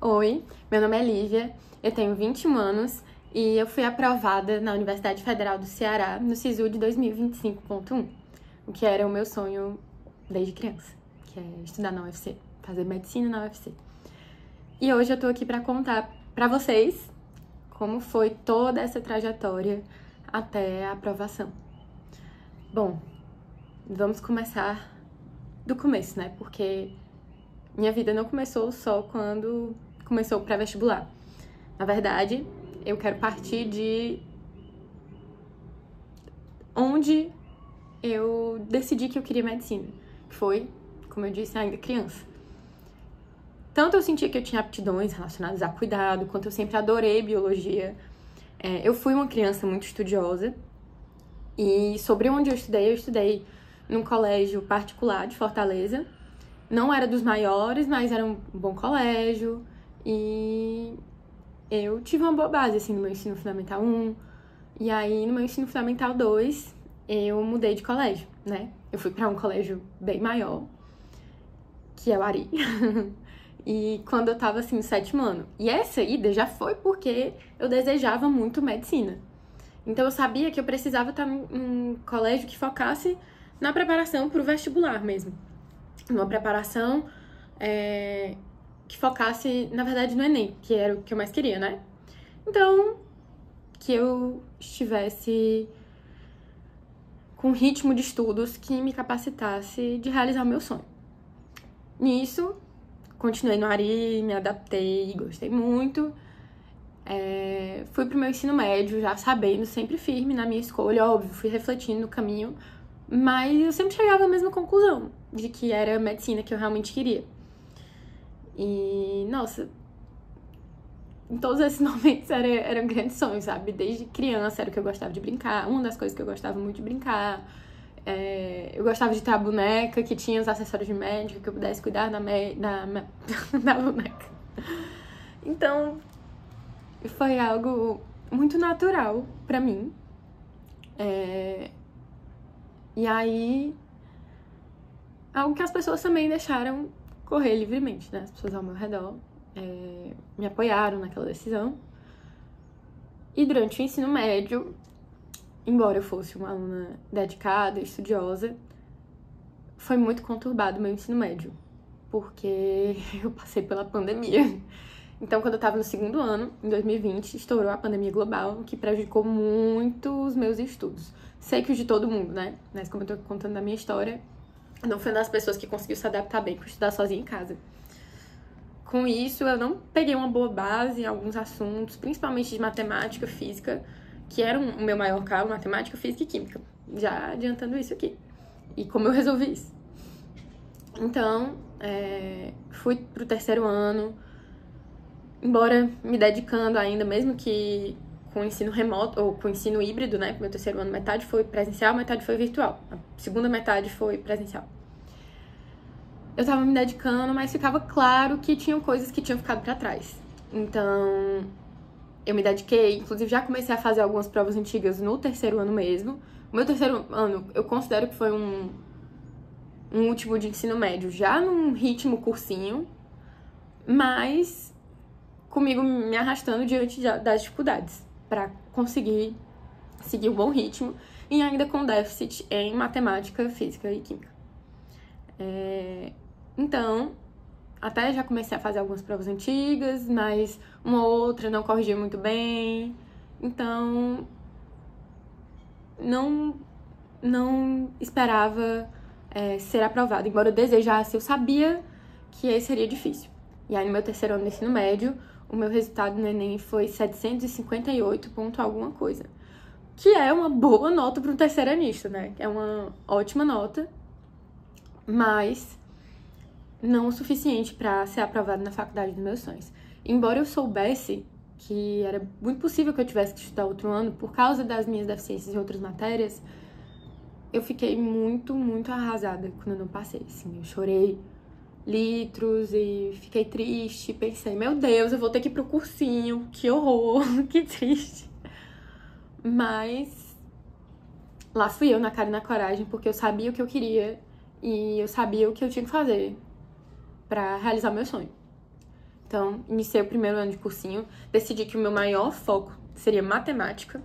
Oi, meu nome é Lívia, eu tenho 21 anos e eu fui aprovada na Universidade Federal do Ceará no SISU de 2025.1, o que era o meu sonho desde criança, que é estudar na UFC, fazer medicina na UFC. E hoje eu tô aqui pra contar pra vocês como foi toda essa trajetória até a aprovação. Bom, vamos começar do começo, né? Porque minha vida não começou só quando começou o pré-vestibular. Na verdade, eu quero partir de onde eu decidi que eu queria medicina, que foi, como eu disse, ainda criança. Tanto eu sentia que eu tinha aptidões relacionadas a cuidado, quanto eu sempre adorei biologia. Eu fui uma criança muito estudiosa e sobre onde eu estudei num colégio particular de Fortaleza. Não era dos maiores, mas era um bom colégio e eu tive uma boa base, assim, no meu ensino fundamental 1. E aí, no meu ensino fundamental 2, eu mudei de colégio, né? Eu fui pra um colégio bem maior, que é o Ari. E quando eu tava, assim, no 7º ano. E essa ida já foi porque eu desejava muito medicina. Então, eu sabia que eu precisava estar num colégio que focasse na preparação pro vestibular mesmo. Uma preparação que focasse, na verdade, no Enem, que era o que eu mais queria, né? Então, que eu estivesse com um ritmo de estudos que me capacitasse de realizar o meu sonho. Nisso, continuei no Ari, me adaptei, gostei muito. Fui pro meu ensino médio, já sabendo, sempre firme na minha escolha, óbvio, fui refletindo no caminho, mas eu sempre chegava à mesma conclusão, de que era a medicina que eu realmente queria. E, nossa, em todos esses momentos eram grandes sonhos, sabe? Desde criança era o que eu gostava de brincar, uma das coisas que eu gostava muito de brincar. Eu gostava de ter a boneca que tinha os acessórios de médica, que eu pudesse cuidar da boneca. Então, foi algo muito natural pra mim. E aí, algo que as pessoas também deixaram correr livremente, né? As pessoas ao meu redor me apoiaram naquela decisão. E durante o ensino médio, embora eu fosse uma aluna dedicada, estudiosa, foi muito conturbado o meu ensino médio, porque eu passei pela pandemia. Então, quando eu tava no 2º ano, em 2020, estourou a pandemia global, o que prejudicou muito os meus estudos. Sei que os de todo mundo, né? Mas como eu tô contando a minha história, eu não fui uma das pessoas que conseguiu se adaptar bem com estudar sozinha em casa. Com isso, eu não peguei uma boa base em alguns assuntos, principalmente de matemática, física, que era o meu maior calo, matemática, física e química. Já adiantando isso aqui. E como eu resolvi isso. Então, fui pro 3º ano, embora me dedicando ainda, mesmo que com ensino remoto, ou com ensino híbrido, né? Meu 3º ano, metade foi presencial, metade foi virtual. A segunda metade foi presencial. Eu tava me dedicando, mas ficava claro que tinham coisas que tinham ficado pra trás. Então, eu me dediquei, inclusive já comecei a fazer algumas provas antigas no 3º ano mesmo. O meu 3º ano, eu considero que foi um último de ensino médio, já num ritmo cursinho, mas comigo me arrastando diante das dificuldades pra conseguir seguir um bom ritmo e ainda com déficit em matemática, física e química. Então, até já comecei a fazer algumas provas antigas, mas uma ou outra não corrigia muito bem. Então, não esperava ser aprovada. Embora eu desejasse, eu sabia que esse seria difícil. E aí, no meu 3º ano do ensino médio, o meu resultado no Enem foi 758 ponto alguma coisa. Que é uma boa nota para um terceiranista, né? É uma ótima nota, mas não o suficiente para ser aprovado na faculdade dos meus sonhos. Embora eu soubesse que era muito possível que eu tivesse que estudar outro ano por causa das minhas deficiências em outras matérias, eu fiquei muito, muito arrasada quando eu não passei. Assim, eu chorei litros e fiquei triste, pensei, meu Deus, eu vou ter que ir pro cursinho, que horror, que triste. Mas lá fui eu na cara e na coragem, porque eu sabia o que eu queria e eu sabia o que eu tinha que fazer pra realizar meu sonho. Então, iniciei o primeiro ano de cursinho, decidi que o meu maior foco seria matemática.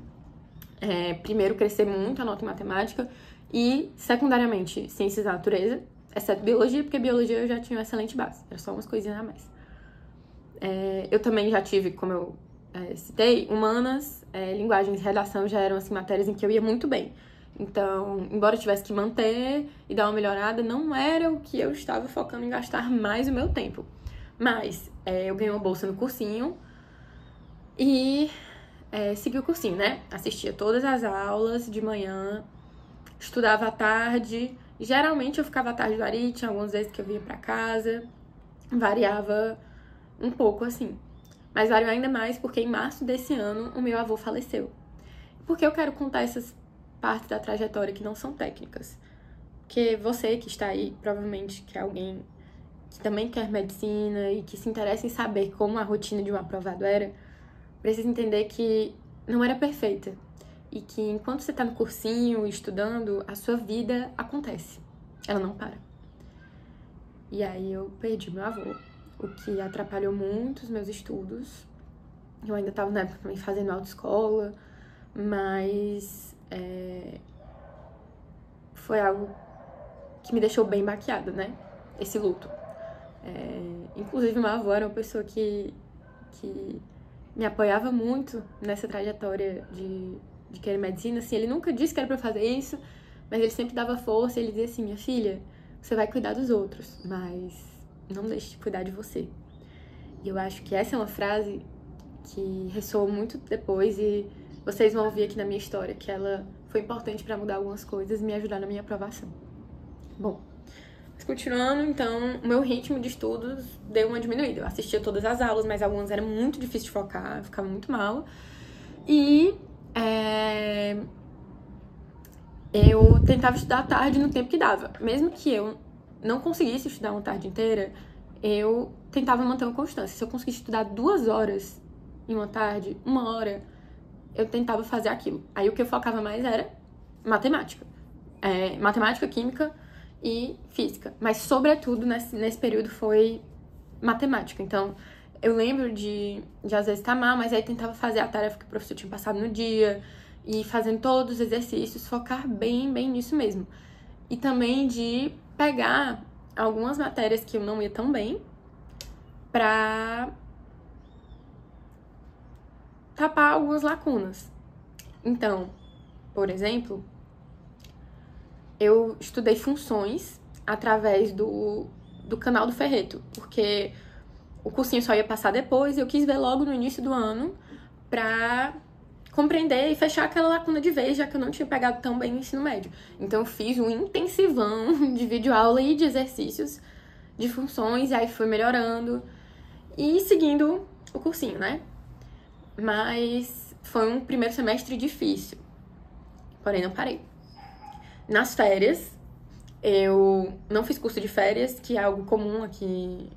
Primeiro, crescer muito a nota em matemática e, secundariamente, ciências da natureza, exceto biologia, porque biologia eu já tinha uma excelente base, era só umas coisinhas a mais. Eu também já tive, como eu citei, humanas, linguagens e redação já eram assim, matérias em que eu ia muito bem. Então, embora eu tivesse que manter e dar uma melhorada, não era o que eu estava focando em gastar mais o meu tempo. Mas eu ganhei uma bolsa no cursinho e segui o cursinho, né? Assistia todas as aulas de manhã, estudava à tarde. Geralmente eu ficava à tarde do Ari, tinha algumas vezes que eu vinha pra casa, variava um pouco assim. Mas variou ainda mais porque em março desse ano o meu avô faleceu. Por que eu quero contar essas partes da trajetória que não são técnicas? Porque você que está aí, provavelmente que é alguém que também quer medicina e que se interessa em saber como a rotina de um aprovado era, precisa entender que não era perfeita. E que enquanto você está no cursinho, estudando, a sua vida acontece. Ela não para. E aí eu perdi meu avô, o que atrapalhou muito os meus estudos. Eu ainda estava na época também fazendo autoescola, mas foi algo que me deixou bem baqueada, né? Esse luto. Inclusive, meu avô era uma pessoa que me apoiava muito nessa trajetória de querer medicina. Assim, ele nunca disse que era pra fazer isso, mas ele sempre dava força. Ele dizia assim: minha filha, você vai cuidar dos outros, mas não deixe de cuidar de você. E eu acho que essa é uma frase que ressoou muito depois e vocês vão ouvir aqui na minha história que ela foi importante pra mudar algumas coisas e me ajudar na minha aprovação. Bom, mas continuando, então, o meu ritmo de estudos deu uma diminuída. Eu assistia todas as aulas, mas algumas era muito difícil de focar, eu ficava muito mal. E eu tentava estudar à tarde no tempo que dava. Mesmo que eu não conseguisse estudar uma tarde inteira, eu tentava manter uma constância. Se eu conseguisse estudar 2 horas em uma tarde, 1 hora, eu tentava fazer aquilo. Aí o que eu focava mais era matemática. Matemática, química e física. Mas, sobretudo, nesse período foi matemática. Então, eu lembro de às vezes estar mal, mas aí tentava fazer a tarefa que o professor tinha passado no dia e fazendo todos os exercícios, focar bem nisso mesmo. E também de pegar algumas matérias que eu não ia tão bem pra tapar algumas lacunas. Então, por exemplo, eu estudei funções através do canal do Ferreto, porque o cursinho só ia passar depois e eu quis ver logo no início do ano pra compreender e fechar aquela lacuna de vez, já que eu não tinha pegado tão bem no ensino médio. Então eu fiz um intensivão de videoaula e de exercícios de funções, e aí fui melhorando e seguindo o cursinho, né? Mas foi um primeiro semestre difícil, porém não parei. Nas férias, eu não fiz curso de férias, que é algo comum aqui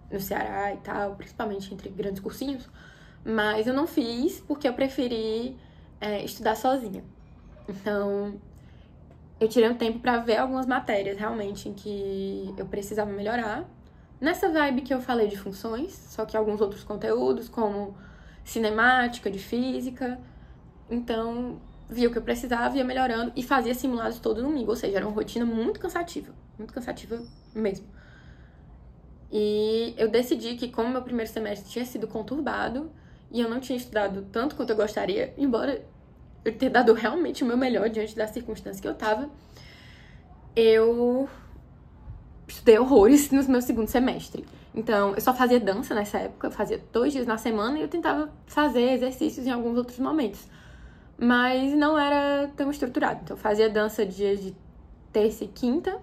no Ceará e tal, principalmente entre grandes cursinhos, mas eu não fiz porque eu preferi estudar sozinha. Então, eu tirei um tempo pra ver algumas matérias realmente em que eu precisava melhorar. Nessa vibe que eu falei de funções, só que alguns outros conteúdos, como cinemática, de física. Então, via o que eu precisava, ia melhorando e fazia simulados todo domingo. Ou seja, era uma rotina muito cansativa mesmo. E eu decidi que, como meu primeiro semestre tinha sido conturbado e eu não tinha estudado tanto quanto eu gostaria, embora eu tenha dado realmente o meu melhor diante das circunstâncias que eu tava, eu estudei horrores no meu segundo semestre. Então, eu só fazia dança nessa época, eu fazia 2 dias na semana e eu tentava fazer exercícios em alguns outros momentos. Mas não era tão estruturado. Então, eu fazia dança dias de terça e quinta,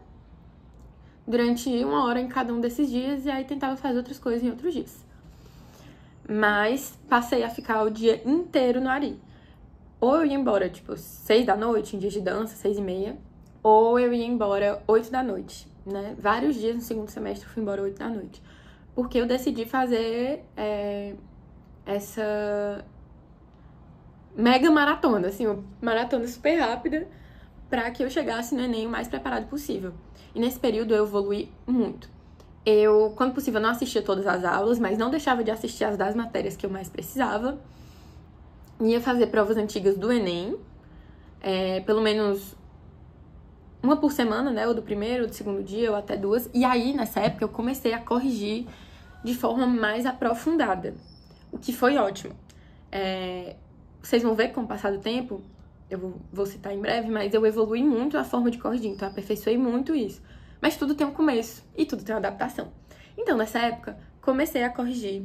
durante 1 hora em cada um desses dias, e aí tentava fazer outras coisas em outros dias. Mas passei a ficar o dia inteiro no Ari. Ou eu ia embora, tipo, 6 da noite, em dias de dança, 6h30, ou eu ia embora 8 da noite, né? Vários dias no segundo semestre eu fui embora 8 da noite. Porque eu decidi fazer essa mega maratona, assim, uma maratona super rápida, pra que eu chegasse no Enem o mais preparado possível. E nesse período eu evoluí muito. Eu, quando possível, não assistia todas as aulas, mas não deixava de assistir as das matérias que eu mais precisava. Ia fazer provas antigas do Enem, pelo menos uma por semana, né? Ou do primeiro, ou do segundo dia, ou até duas. E aí, nessa época, eu comecei a corrigir de forma mais aprofundada, o que foi ótimo. Vocês vão ver com o passar do tempo, eu vou citar em breve, mas eu evolui muito a forma de corrigir, então eu aperfeiçoei muito isso. Mas tudo tem um começo e tudo tem uma adaptação. Então, nessa época, comecei a corrigir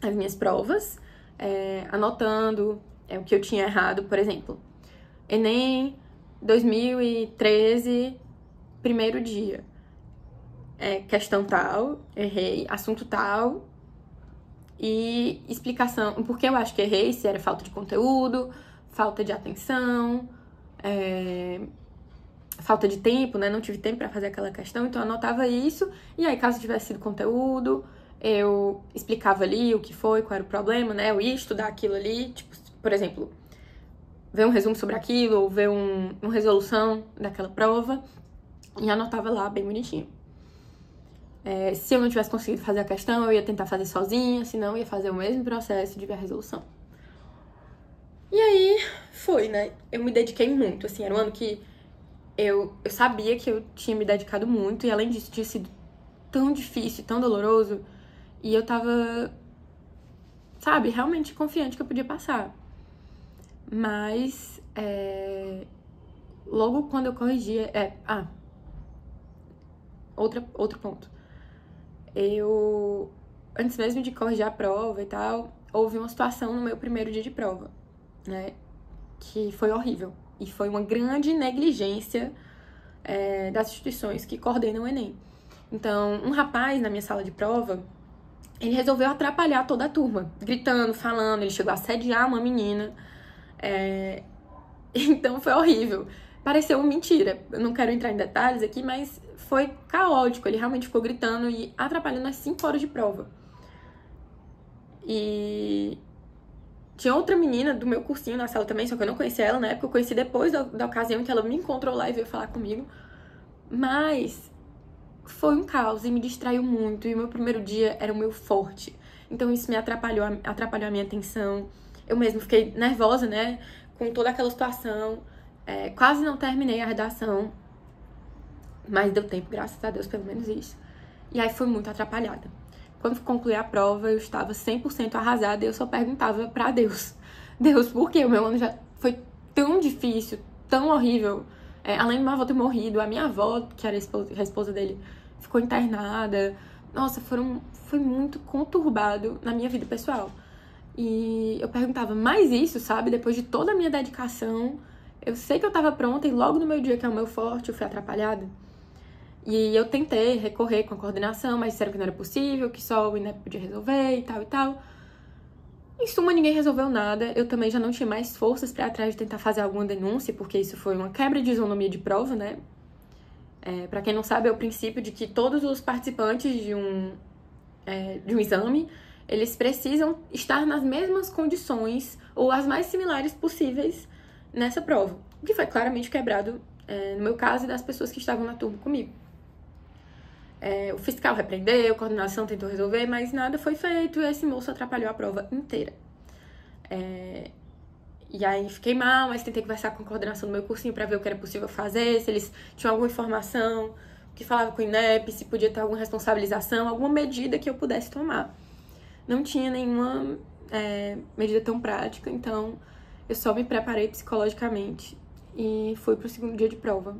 as minhas provas, anotando o que eu tinha errado, por exemplo. Enem 2013, primeiro dia. Questão tal, errei, assunto tal, e explicação, porque eu acho que errei, se era falta de conteúdo, falta de atenção, falta de tempo, né? Não tive tempo pra fazer aquela questão, então eu anotava isso, e aí caso tivesse sido conteúdo, eu explicava ali o que foi, qual era o problema, né? Eu ia estudar aquilo ali, tipo, por exemplo, ver um resumo sobre aquilo, ou ver uma resolução daquela prova, e anotava lá bem bonitinho. Se eu não tivesse conseguido fazer a questão, eu ia tentar fazer sozinha, senão eu ia fazer o mesmo processo de ver a resolução. E aí, foi, né? Eu me dediquei muito, assim, era um ano que eu sabia que eu tinha me dedicado muito, e além disso, tinha sido tão difícil, tão doloroso, e eu tava, sabe, realmente confiante que eu podia passar. Mas, logo quando eu corrigia... outro ponto. Antes mesmo de corrigir a prova e tal, houve uma situação no meu primeiro dia de prova, né? Que foi horrível. E foi uma grande negligência das instituições que coordenam o Enem. Então, um rapaz na minha sala de prova, ele resolveu atrapalhar toda a turma, gritando, falando, ele chegou a assediar uma menina. Então, foi horrível. Pareceu mentira. Eu não quero entrar em detalhes aqui, mas foi caótico. Ele realmente ficou gritando e atrapalhando as 5 horas de prova. E tinha outra menina do meu cursinho na sala também, só que eu não conhecia ela na época. Eu conheci depois da ocasião que ela me encontrou lá e veio falar comigo. Mas foi um caos e me distraiu muito. E o meu primeiro dia era o meu forte. Então isso me atrapalhou a minha atenção. Eu mesmo fiquei nervosa, né? Com toda aquela situação. Quase não terminei a redação. Mas deu tempo, graças a Deus, pelo menos isso. E aí fui muito atrapalhada. Quando concluí a prova, eu estava 100% arrasada e eu só perguntava pra Deus. Deus, por quê? O meu ano já foi tão difícil, tão horrível. Além do meu avô ter morrido, a minha avó, que era a esposa dele, ficou internada. Nossa, foi muito conturbado na minha vida pessoal. E eu perguntava, mais isso, sabe? Depois de toda a minha dedicação, eu sei que eu tava pronta e logo no meu dia, que é o meu forte, eu fui atrapalhada. E eu tentei recorrer com a coordenação, mas disseram que não era possível, que só o INEP podia resolver e tal e tal. Em suma, ninguém resolveu nada. Eu também já não tinha mais forças pra ir atrás de tentar fazer alguma denúncia, porque isso foi uma quebra de isonomia de prova, né? Pra quem não sabe, é o princípio de que todos os participantes de um exame, eles precisam estar nas mesmas condições ou as mais similares possíveis nessa prova. O que foi claramente quebrado, no meu caso, e das pessoas que estavam na turma comigo. O fiscal repreendeu, a coordenação tentou resolver, mas nada foi feito e esse moço atrapalhou a prova inteira. E aí fiquei mal, mas tentei conversar com a coordenação do meu cursinho pra ver o que era possível fazer, se eles tinham alguma informação, que falava com o INEP, se podia ter alguma responsabilização, alguma medida que eu pudesse tomar. Não tinha nenhuma medida tão prática, então eu só me preparei psicologicamente e fui pro segundo dia de prova,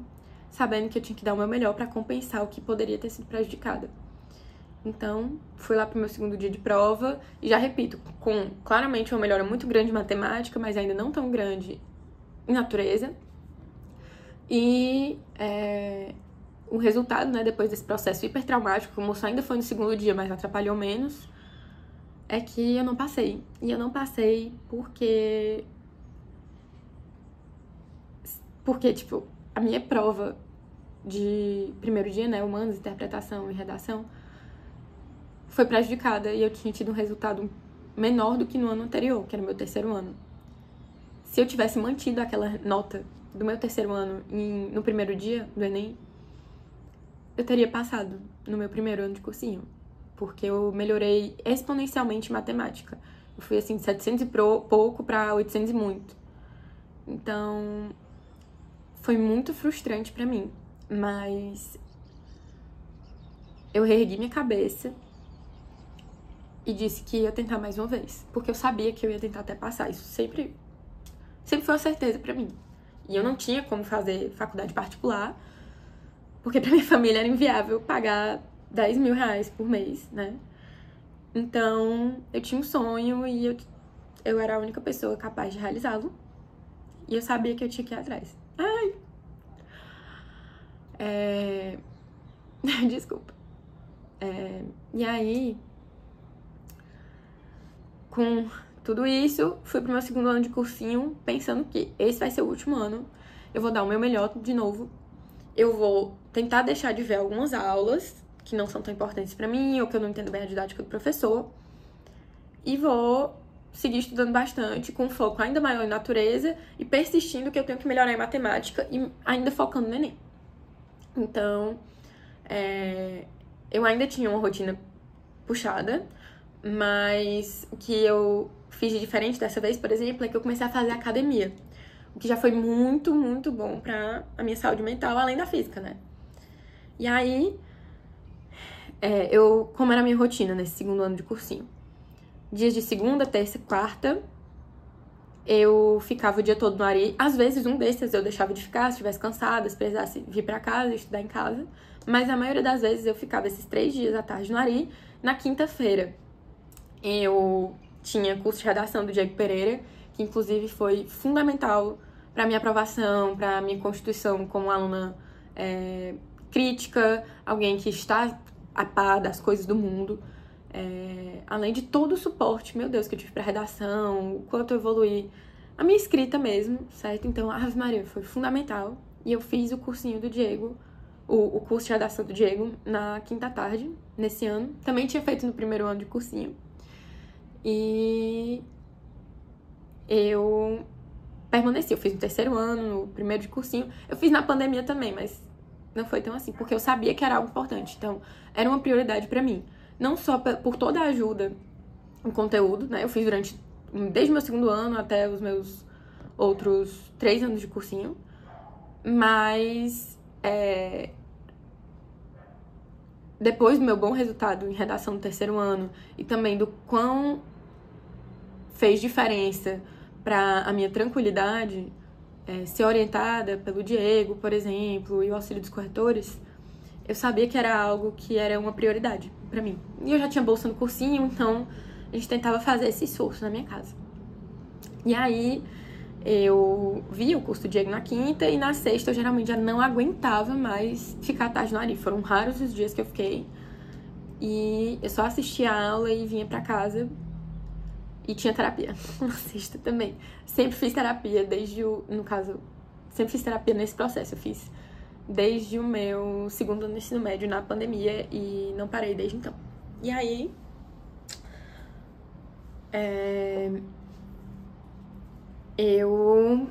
sabendo que eu tinha que dar o meu melhor pra compensar o que poderia ter sido prejudicada. Então, fui lá pro meu segundo dia de prova e já repito, com claramente uma melhora muito grande em matemática, mas ainda não tão grande em natureza. E o resultado, né, depois desse processo hiper traumático, como só ainda foi no segundo dia, mas atrapalhou menos, é que eu não passei. E eu não passei porque, tipo, a minha prova de primeiro dia, né, humanos, interpretação e redação, foi prejudicada e eu tinha tido um resultado menor do que no ano anterior, que era o meu terceiro ano. Se eu tivesse mantido aquela nota do meu terceiro ano no primeiro dia do Enem, eu teria passado no meu primeiro ano de cursinho. Porque eu melhorei exponencialmente em matemática. Eu fui, assim, de 700 e pouco pra 800 e muito. Então, foi muito frustrante pra mim. Mas eu reergui minha cabeça e disse que ia tentar mais uma vez. Porque eu sabia que eu ia tentar até passar. Isso sempre foi uma certeza pra mim. E eu não tinha como fazer faculdade particular, porque pra minha família era inviável pagar 10 mil reais por mês, né? Então, eu tinha um sonho e eu era a única pessoa capaz de realizá-lo. E eu sabia que eu tinha que ir atrás. Ai! Desculpa. E aí, com tudo isso, fui pro meu segundo ano de cursinho, pensando que esse vai ser o último ano. Eu vou dar o meu melhor de novo. Eu vou tentar deixar de ver algumas aulas que não são tão importantes pra mim, ou que eu não entendo bem a didática do professor. E vou seguir estudando bastante, com foco ainda maior em natureza e persistindo que eu tenho que melhorar em matemática e ainda focando no Enem. Então, eu ainda tinha uma rotina puxada, mas o que eu fiz de diferente dessa vez, por exemplo, é que eu comecei a fazer academia. O que já foi muito, muito bom pra a minha saúde mental, além da física, né? E aí, como era a minha rotina nesse segundo ano de cursinho? Dias de segunda, terça e quarta, eu ficava o dia todo no Ari. Às vezes, um desses eu deixava de ficar, se estivesse cansada, se precisasse vir pra casa, estudar em casa. Mas a maioria das vezes eu ficava esses 3 dias à tarde no Ari. Na quinta-feira, eu tinha curso de redação do Diego Pereira, que inclusive foi fundamental para minha aprovação, para minha constituição como aluna crítica, alguém que está a par das coisas do mundo. Além de todo o suporte, meu Deus, que eu tive pra redação, o quanto eu evoluí a minha escrita mesmo, certo? Então, a Ave Maria foi fundamental. E eu fiz o cursinho do Diego, o curso de redação do Diego, na quinta tarde, nesse ano. Também tinha feito no primeiro ano de cursinho. E eu permaneci. Eu fiz no terceiro ano, no primeiro de cursinho. Eu fiz na pandemia também, mas não foi tão assim, porque eu sabia que era algo importante. Então, era uma prioridade pra mim. Não só por toda a ajuda em conteúdo, né? Eu fiz desde o meu segundo ano até os meus outros 3 anos de cursinho. Mas, depois do meu bom resultado em redação do terceiro ano e também do quão fez diferença para a minha tranquilidade, ser orientada pelo Diego, por exemplo, e o auxílio dos corretores, eu sabia que era algo que era uma prioridade pra mim. E eu já tinha bolsa no cursinho, então a gente tentava fazer esse esforço na minha casa. E aí eu via o curso do Diego na quinta e na sexta eu geralmente já não aguentava mais ficar à tarde no Ari. Foram raros os dias que eu fiquei. E eu só assistia a aula e vinha pra casa. E tinha terapia na sexta também. Sempre fiz terapia sempre fiz terapia nesse processo. Eu fiz desde o meu segundo ano do ensino médio na pandemia e não parei desde então. E aí, eu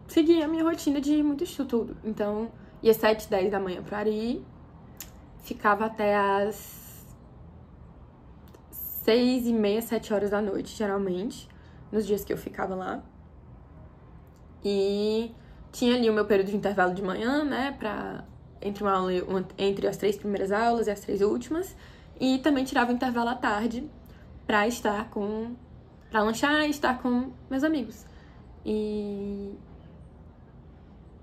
segui a minha rotina de muito estudo. Então, ia 7, 10 da manhã pro Ari, ficava até as 6h30, 7 horas da noite, geralmente, nos dias que eu ficava lá. E tinha ali o meu período de intervalo de manhã, né, entre as 3 primeiras aulas e as 3 últimas. E também tirava o intervalo à tarde pra lanchar e estar com meus amigos. E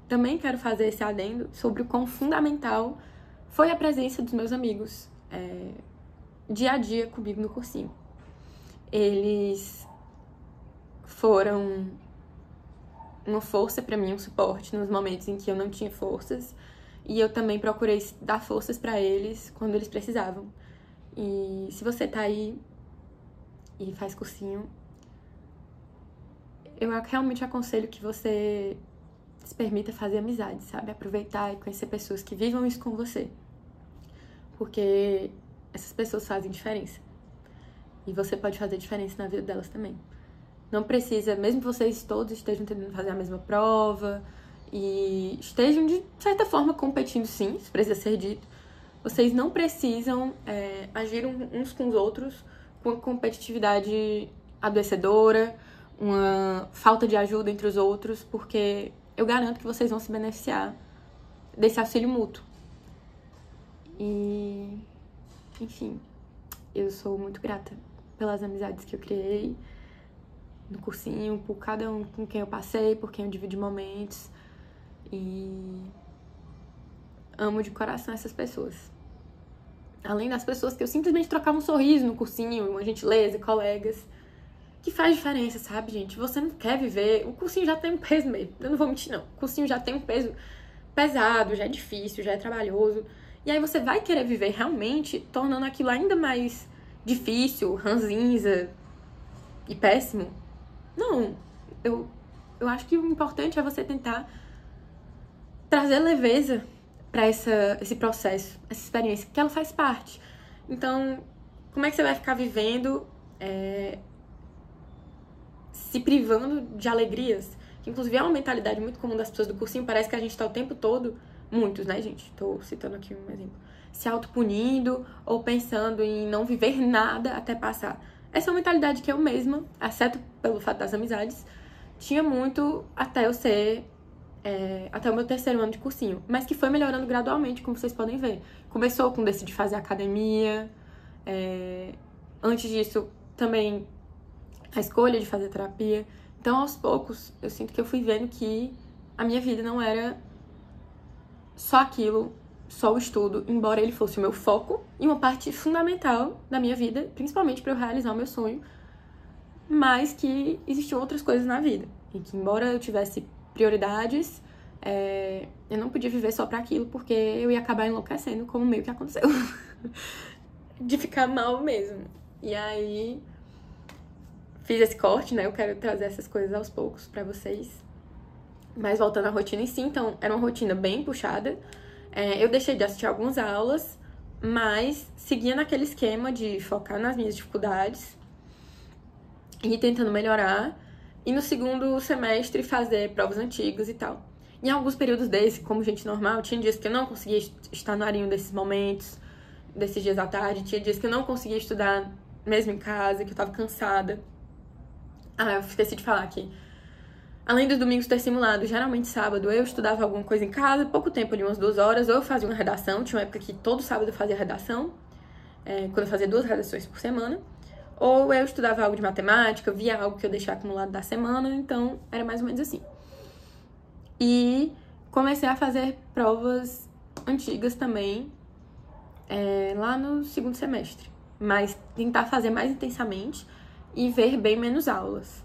também quero fazer esse adendo sobre o quão fundamental foi a presença dos meus amigos dia a dia comigo no cursinho. Eles foram uma força pra mim, um suporte nos momentos em que eu não tinha forças. E eu também procurei dar forças pra eles quando eles precisavam. E se você tá aí e faz cursinho, eu realmente aconselho que você se permita fazer amizade, sabe? Aproveitar e conhecer pessoas que vivam isso com você. Porque essas pessoas fazem diferença. E você pode fazer diferença na vida delas também. Não precisa, mesmo que vocês todos estejam tentando fazer a mesma prova e estejam, de certa forma, competindo, sim, isso precisa ser dito. Vocês não precisam agir uns com os outros com uma competitividade adoecedora, uma falta de ajuda entre os outros, porque eu garanto que vocês vão se beneficiar desse auxílio mútuo. E, enfim, eu sou muito grata pelas amizades que eu criei no cursinho, por cada um com quem eu passei, por quem eu dividi momentos. E amo de coração essas pessoas. Além das pessoas que eu simplesmente trocava um sorriso no cursinho, uma gentileza, colegas, que faz diferença, sabe, gente? Você não quer viver... O cursinho já tem um peso mesmo, eu não vou mentir, não. O cursinho já tem um peso pesado, já é difícil, já é trabalhoso. E aí você vai querer viver realmente, tornando aquilo ainda mais difícil, ranzinza e péssimo. Não, eu acho que o importante é você tentar trazer leveza para esse processo, essa experiência, porque ela faz parte. Então, como é que você vai ficar vivendo, se privando de alegrias? Que, inclusive, é uma mentalidade muito comum das pessoas do cursinho. Parece que a gente tá o tempo todo, muitos, né, gente? Tô citando aqui um exemplo. Se autopunindo ou pensando em não viver nada até passar. Essa é uma mentalidade que eu mesma, exceto pelo fato das amizades, tinha muito até eu ser... até o meu 3º ano de cursinho, mas que foi melhorando gradualmente, como vocês podem ver. Começou com decidir fazer academia, antes disso também a escolha de fazer terapia. Então, aos poucos, eu sinto que eu fui vendo que a minha vida não era só aquilo, só o estudo, embora ele fosse o meu foco e uma parte fundamental da minha vida, principalmente para eu realizar o meu sonho, mas que existiam outras coisas na vida. E que, embora eu tivesse prioridades, eu não podia viver só para aquilo, porque eu ia acabar enlouquecendo, como meio que aconteceu. De ficar mal mesmo. E aí, fiz esse corte, né? Eu quero trazer essas coisas aos poucos pra vocês. Mas voltando à rotina em si, então, era uma rotina bem puxada. Eu deixei de assistir algumas aulas, mas seguia naquele esquema de focar nas minhas dificuldades e tentando melhorar. E no 2º semestre fazer provas antigas e tal. Em alguns períodos desse, como gente normal, tinha dias que eu não conseguia estar no arinho desses momentos, desses dias à tarde. Tinha dias que eu não conseguia estudar mesmo em casa, que eu tava cansada. Eu esqueci de falar aqui. Além dos domingos ter simulado, geralmente sábado eu estudava alguma coisa em casa, pouco tempo ali, umas 2 horas, ou eu fazia uma redação. Tinha uma época que todo sábado eu fazia redação, quando eu fazia 2 redações por semana. Ou eu estudava algo de matemática, via algo que eu deixava acumulado da semana, então era mais ou menos assim. E comecei a fazer provas antigas também, lá no 2º semestre. Mas tentar fazer mais intensamente e ver bem menos aulas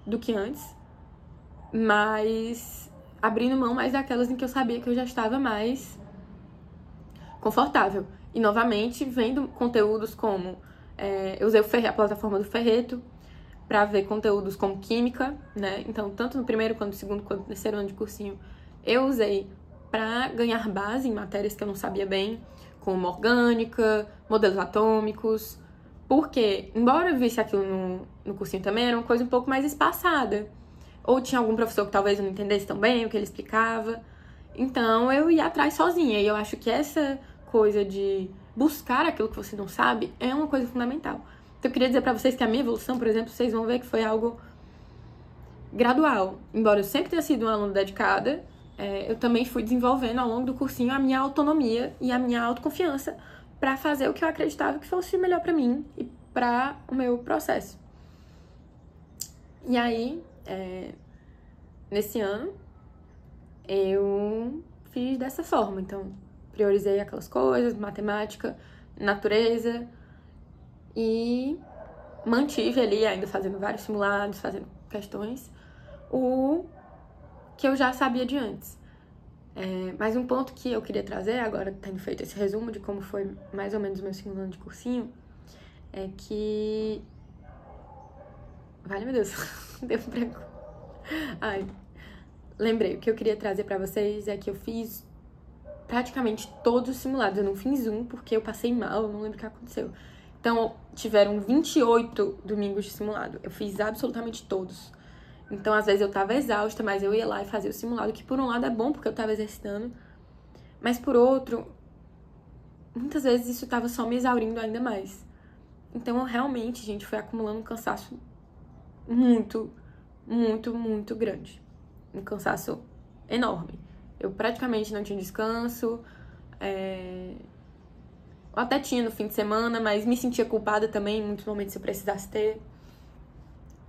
do que antes. Mas abrindo mão mais daquelas em que eu sabia que eu já estava mais confortável. E novamente, vendo conteúdos como... eu usei a plataforma do Ferreto para ver conteúdos como química, né? Então, tanto no 1º, quanto no 2º, quanto no 3º ano de cursinho, eu usei para ganhar base em matérias que eu não sabia bem, como orgânica, modelos atômicos, porque, embora eu visse aquilo no cursinho também, era uma coisa um pouco mais espaçada. Ou tinha algum professor que talvez eu não entendesse tão bem o que ele explicava. Então, eu ia atrás sozinha. E eu acho que essa coisa de buscar aquilo que você não sabe é uma coisa fundamental. Então, eu queria dizer pra vocês que a minha evolução, por exemplo, vocês vão ver que foi algo gradual. Embora eu sempre tenha sido uma aluna dedicada, eu também fui desenvolvendo ao longo do cursinho a minha autonomia e a minha autoconfiança pra fazer o que eu acreditava que fosse melhor pra mim e pra o meu processo. E aí, nesse ano, eu fiz dessa forma. Então, priorizei aquelas coisas, matemática, natureza, e mantive ali, ainda fazendo vários simulados, fazendo questões, o que eu já sabia de antes. Mas um ponto que eu queria trazer, agora tendo feito esse resumo de como foi mais ou menos o meu 2º ano de cursinho, é que... Vale, meu Deus, deu um branco. Lembrei, o que eu queria trazer pra vocês é que eu fiz praticamente todos os simulados. Eu não fiz um porque eu passei mal, eu não lembro o que aconteceu. Então, tiveram 28 domingos de simulado. Eu fiz absolutamente todos. Então, às vezes eu tava exausta, mas eu ia lá e fazia o simulado, que por um lado é bom, porque eu tava exercitando, mas por outro, muitas vezes isso tava só me exaurindo ainda mais. Então, eu realmente, gente, fui acumulando um cansaço muito, muito, muito grande. Um cansaço enorme. Eu praticamente não tinha descanso, eu até tinha no fim de semana, mas me sentia culpada também em muitos momentos se eu precisasse ter.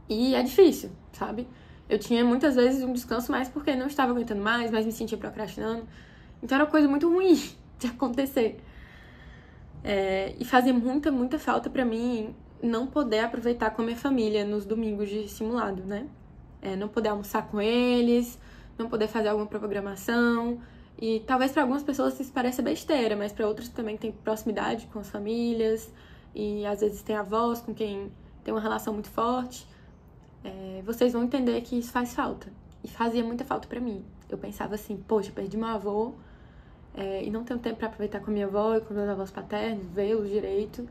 E é difícil, sabe? Eu tinha muitas vezes um descanso mais porque não estava aguentando mais, mas me sentia procrastinando. Então era uma coisa muito ruim de acontecer. E fazia muita, muita falta pra mim não poder aproveitar com a minha família nos domingos de simulado, né? Não poder almoçar com eles, não poder fazer alguma programação. E talvez para algumas pessoas isso pareça besteira, mas para outras também tem proximidade com as famílias. E às vezes tem avós com quem tem uma relação muito forte. Vocês vão entender que isso faz falta. E fazia muita falta pra mim. Eu pensava assim, poxa, perdi meu avô e não tenho tempo pra aproveitar com a minha avó e com meus avós paternos, vê-los direito.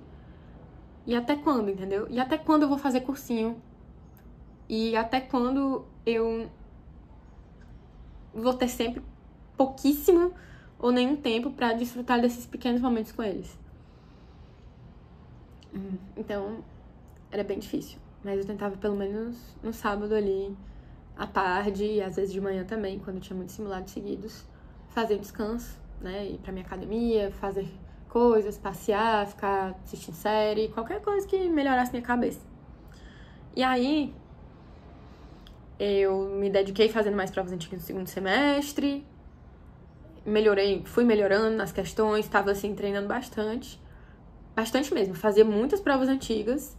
E até quando, entendeu? E até quando eu vou fazer cursinho? E até quando eu vou ter sempre pouquíssimo ou nenhum tempo pra desfrutar desses pequenos momentos com eles? Então, era bem difícil. Mas eu tentava pelo menos no sábado ali, à tarde e às vezes de manhã também, quando tinha muitos simulados seguidos, fazer descanso, né? Ir pra minha academia, fazer coisas, passear, ficar assistindo série, qualquer coisa que melhorasse minha cabeça. E aí, eu me dediquei fazendo mais provas antigas no segundo semestre, fui melhorando nas questões, estava assim treinando bastante mesmo, fazia muitas provas antigas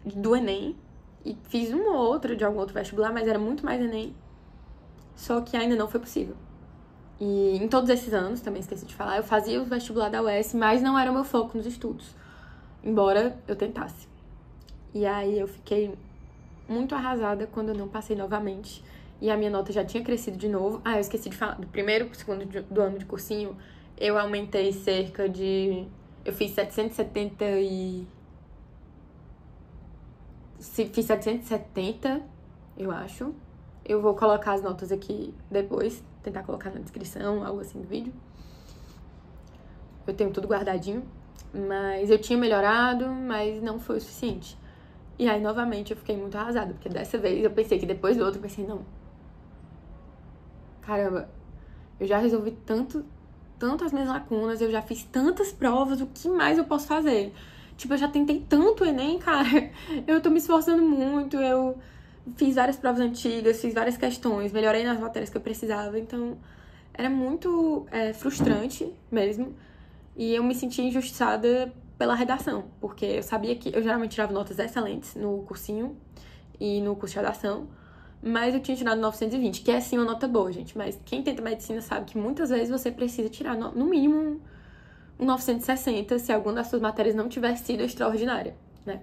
do Enem, e fiz uma ou outra de algum outro vestibular, mas era muito mais Enem, só que ainda não foi possível. E em todos esses anos, também esqueci de falar, eu fazia o vestibular da UES, mas não era o meu foco nos estudos, embora eu tentasse. E aí eu fiquei muito arrasada quando eu não passei novamente, e a minha nota já tinha crescido de novo. Eu esqueci de falar, do primeiro pro segundo do ano de cursinho, eu aumentei cerca de... Eu fiz 770, eu acho. Eu vou colocar as notas aqui depois, tentar colocar na descrição, algo assim do vídeo. Eu tenho tudo guardadinho, mas eu tinha melhorado, mas não foi o suficiente. E aí, novamente, eu fiquei muito arrasada, porque dessa vez eu pensei que depois do outro, eu pensei, não. Caramba, eu já resolvi tanto as minhas lacunas, eu já fiz tantas provas, o que mais eu posso fazer? Tipo, eu já tentei tanto o Enem, cara. Eu tô me esforçando muito, eu fiz várias provas antigas, fiz várias questões, melhorei nas matérias que eu precisava. Então, era muito frustrante mesmo. E eu me sentia injustiçada pela redação, porque eu sabia que eu geralmente tirava notas excelentes no cursinho e no curso de redação, mas eu tinha tirado 920, que é sim uma nota boa, gente. Mas quem tenta medicina sabe que muitas vezes você precisa tirar no mínimo um 960 se alguma das suas matérias não tivesse sido extraordinária, né?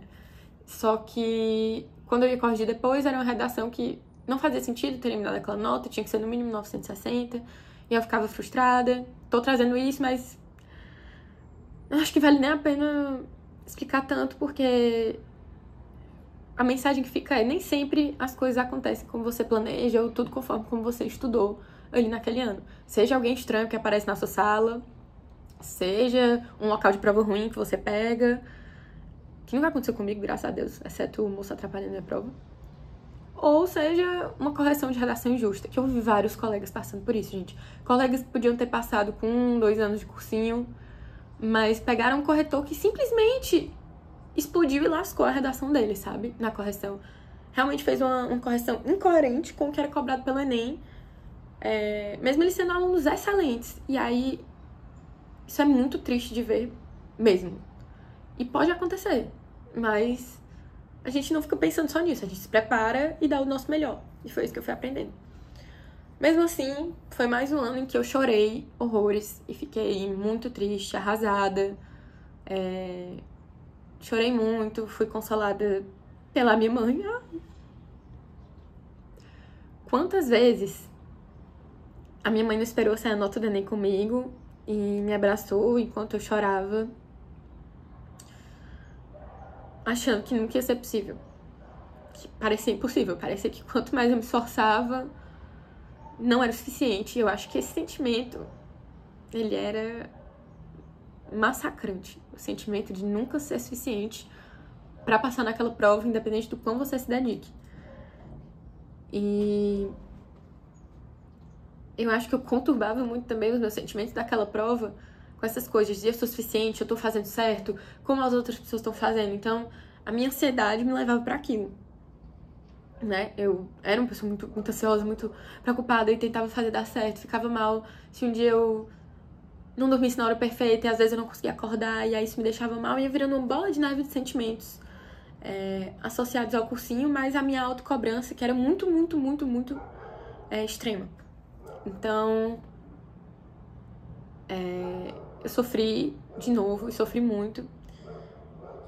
Só que quando eu ia corrigir depois, era uma redação que não fazia sentido ter eliminado aquela nota, tinha que ser no mínimo 960, e eu ficava frustrada. Tô trazendo isso, mas eu acho que vale nem a pena explicar tanto, porque a mensagem que fica nem sempre as coisas acontecem como você planeja ou tudo conforme como você estudou ali naquele ano. Seja alguém estranho que aparece na sua sala, seja um local de prova ruim que você pega, que nunca aconteceu comigo, graças a Deus, exceto o moço atrapalhando a minha prova. Ou seja, uma correção de redação injusta, que eu vi vários colegas passando por isso, gente. Colegas que podiam ter passado com 1, 2 anos de cursinho, mas pegaram um corretor que simplesmente explodiu e lascou a redação dele, sabe? Na correção. Realmente fez uma correção incoerente com o que era cobrado pelo Enem, mesmo eles sendo alunos excelentes. E aí, isso é muito triste de ver mesmo. E pode acontecer, mas a gente não fica pensando só nisso, a gente se prepara e dá o nosso melhor. E foi isso que eu fui aprendendo. Mesmo assim, foi mais um ano em que eu chorei horrores e fiquei muito triste, arrasada. Chorei muito, fui consolada pela minha mãe. Quantas vezes a minha mãe não esperou sair a nota do Enem comigo e me abraçou enquanto eu chorava, achando que nunca ia ser possível. que parecia impossível. Parecia que quanto mais eu me esforçava, não era o suficiente. E eu acho que esse sentimento, ele era massacrante. O sentimento de nunca ser suficiente pra passar naquela prova, independente do quão você se dedique. E eu acho que eu conturbava muito também os meus sentimentos daquela prova com essas coisas de eu sou suficiente, eu tô fazendo certo, como as outras pessoas estão fazendo. Então, a minha ansiedade me levava pra aquilo, né? Eu era uma pessoa muito ansiosa, muito preocupada e tentava fazer dar certo. Ficava mal se um dia eu não dormisse na hora perfeita e às vezes eu não conseguia acordar e aí isso me deixava mal e ia virando uma bola de neve de sentimentos associados ao cursinho, mas a minha autocobrança, que era muito extrema. Então, eu sofri de novo, e sofri muito.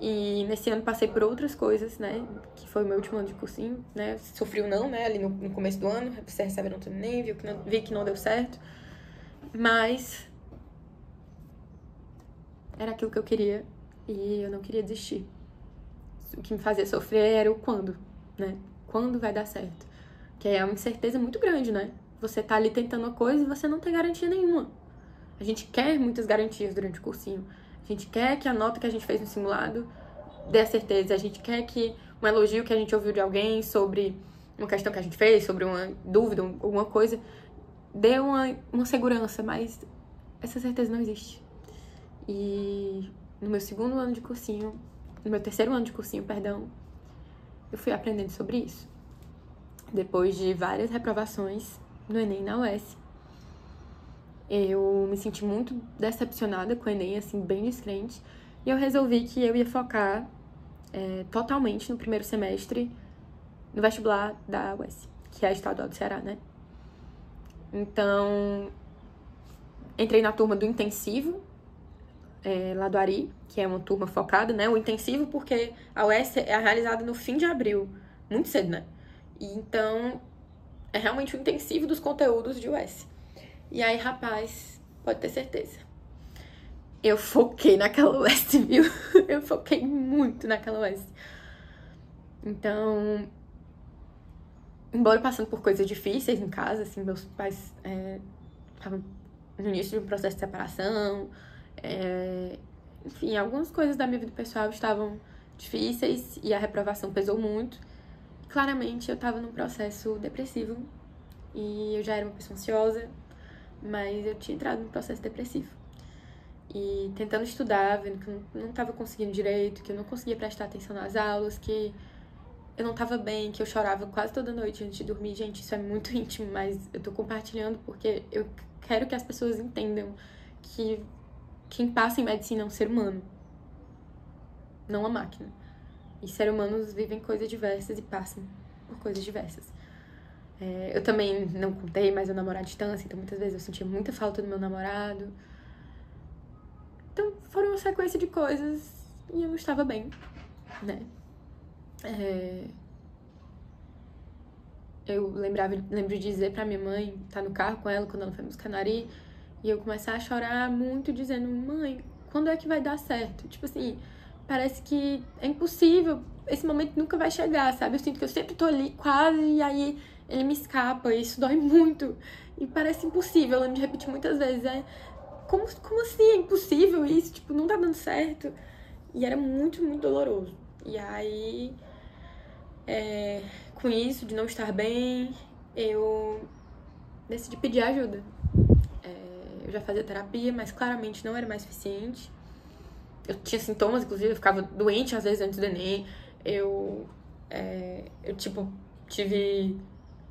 E nesse ano passei por outras coisas, né? Que foi o meu último ano de cursinho, né? Sofri ou não, né? Ali no começo do ano, você recebe não nem vi que não deu certo. Mas era aquilo que eu queria e eu não queria desistir. O que me fazia sofrer era o quando, né? Quando vai dar certo. Que é uma incerteza muito grande, né? Você tá ali tentando uma coisa e você não tem garantia nenhuma. A gente quer muitas garantias durante o cursinho. A gente quer que a nota que a gente fez no simulado dê a certeza. A gente quer que um elogio que a gente ouviu de alguém sobre uma questão que a gente fez, sobre uma dúvida, alguma coisa, dê uma segurança, mas essa certeza não existe. E no meu terceiro ano de cursinho, eu fui aprendendo sobre isso. Depois de várias reprovações no Enem e na UES, eu me senti muito decepcionada com o Enem, assim, bem descrente. E eu resolvi que eu ia focar totalmente no primeiro semestre no vestibular da UES, que é a Estadual do Ceará, né? Então, entrei na turma do intensivo, lá do Ari, que é uma turma focada, né? O intensivo porque a UES é realizada no fim de abril, muito cedo, né? E então, é realmente o intensivo dos conteúdos de UES. E aí, rapaz, pode ter certeza. Eu foquei naquela UES, viu? Eu foquei muito naquela UES. Então, embora passando por coisas difíceis em casa, assim, meus pais estavam no início de um processo de separação, enfim, algumas coisas da minha vida pessoal estavam difíceis e a reprovação pesou muito. Claramente, eu estava num processo depressivo e eu já era uma pessoa ansiosa, mas eu tinha entrado num processo depressivo. E tentando estudar, vendo que eu não estava conseguindo direito, que eu não conseguia prestar atenção nas aulas, que eu não estava bem, que eu chorava quase toda noite antes de dormir. Gente, isso é muito íntimo, mas eu tô compartilhando porque eu quero que as pessoas entendam que quem passa em medicina é um ser humano, não uma máquina. E seres humanos vivem coisas diversas e passam por coisas diversas. Eu também não contei, mas eu namoro à distância, então muitas vezes eu sentia muita falta do meu namorado. Então foram uma sequência de coisas e eu não estava bem, né? Eu lembro de dizer pra minha mãe, tá no carro com ela quando ela foi no Canari, e eu começar a chorar muito, dizendo: mãe, quando é que vai dar certo? Tipo assim, parece que é impossível, esse momento nunca vai chegar, sabe? Eu sinto que eu sempre tô ali quase e aí ele me escapa e isso dói muito. E parece impossível, eu lembro de repetir muitas vezes, como assim é impossível isso? Tipo, não tá dando certo. E era muito doloroso. E aí, com isso, de não estar bem, eu decidi pedir ajuda. Eu já fazia terapia, mas claramente não era mais suficiente. Eu tinha sintomas, inclusive, eu ficava doente às vezes antes do Enem. Eu tive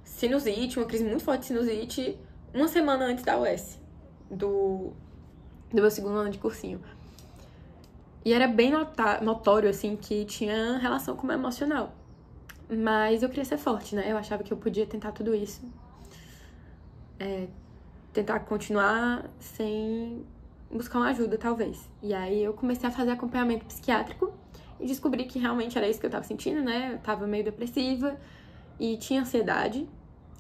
sinusite, uma crise muito forte de sinusite, uma semana antes da UES, do meu segundo ano de cursinho. E era bem notório, assim, que tinha relação com o meu emocional. Mas eu queria ser forte, né? Eu achava que eu podia tentar tudo isso. Tentar continuar sem buscar uma ajuda, talvez. E aí eu comecei a fazer acompanhamento psiquiátrico e descobri que realmente era isso que eu tava sentindo, né? Eu tava meio depressiva e tinha ansiedade.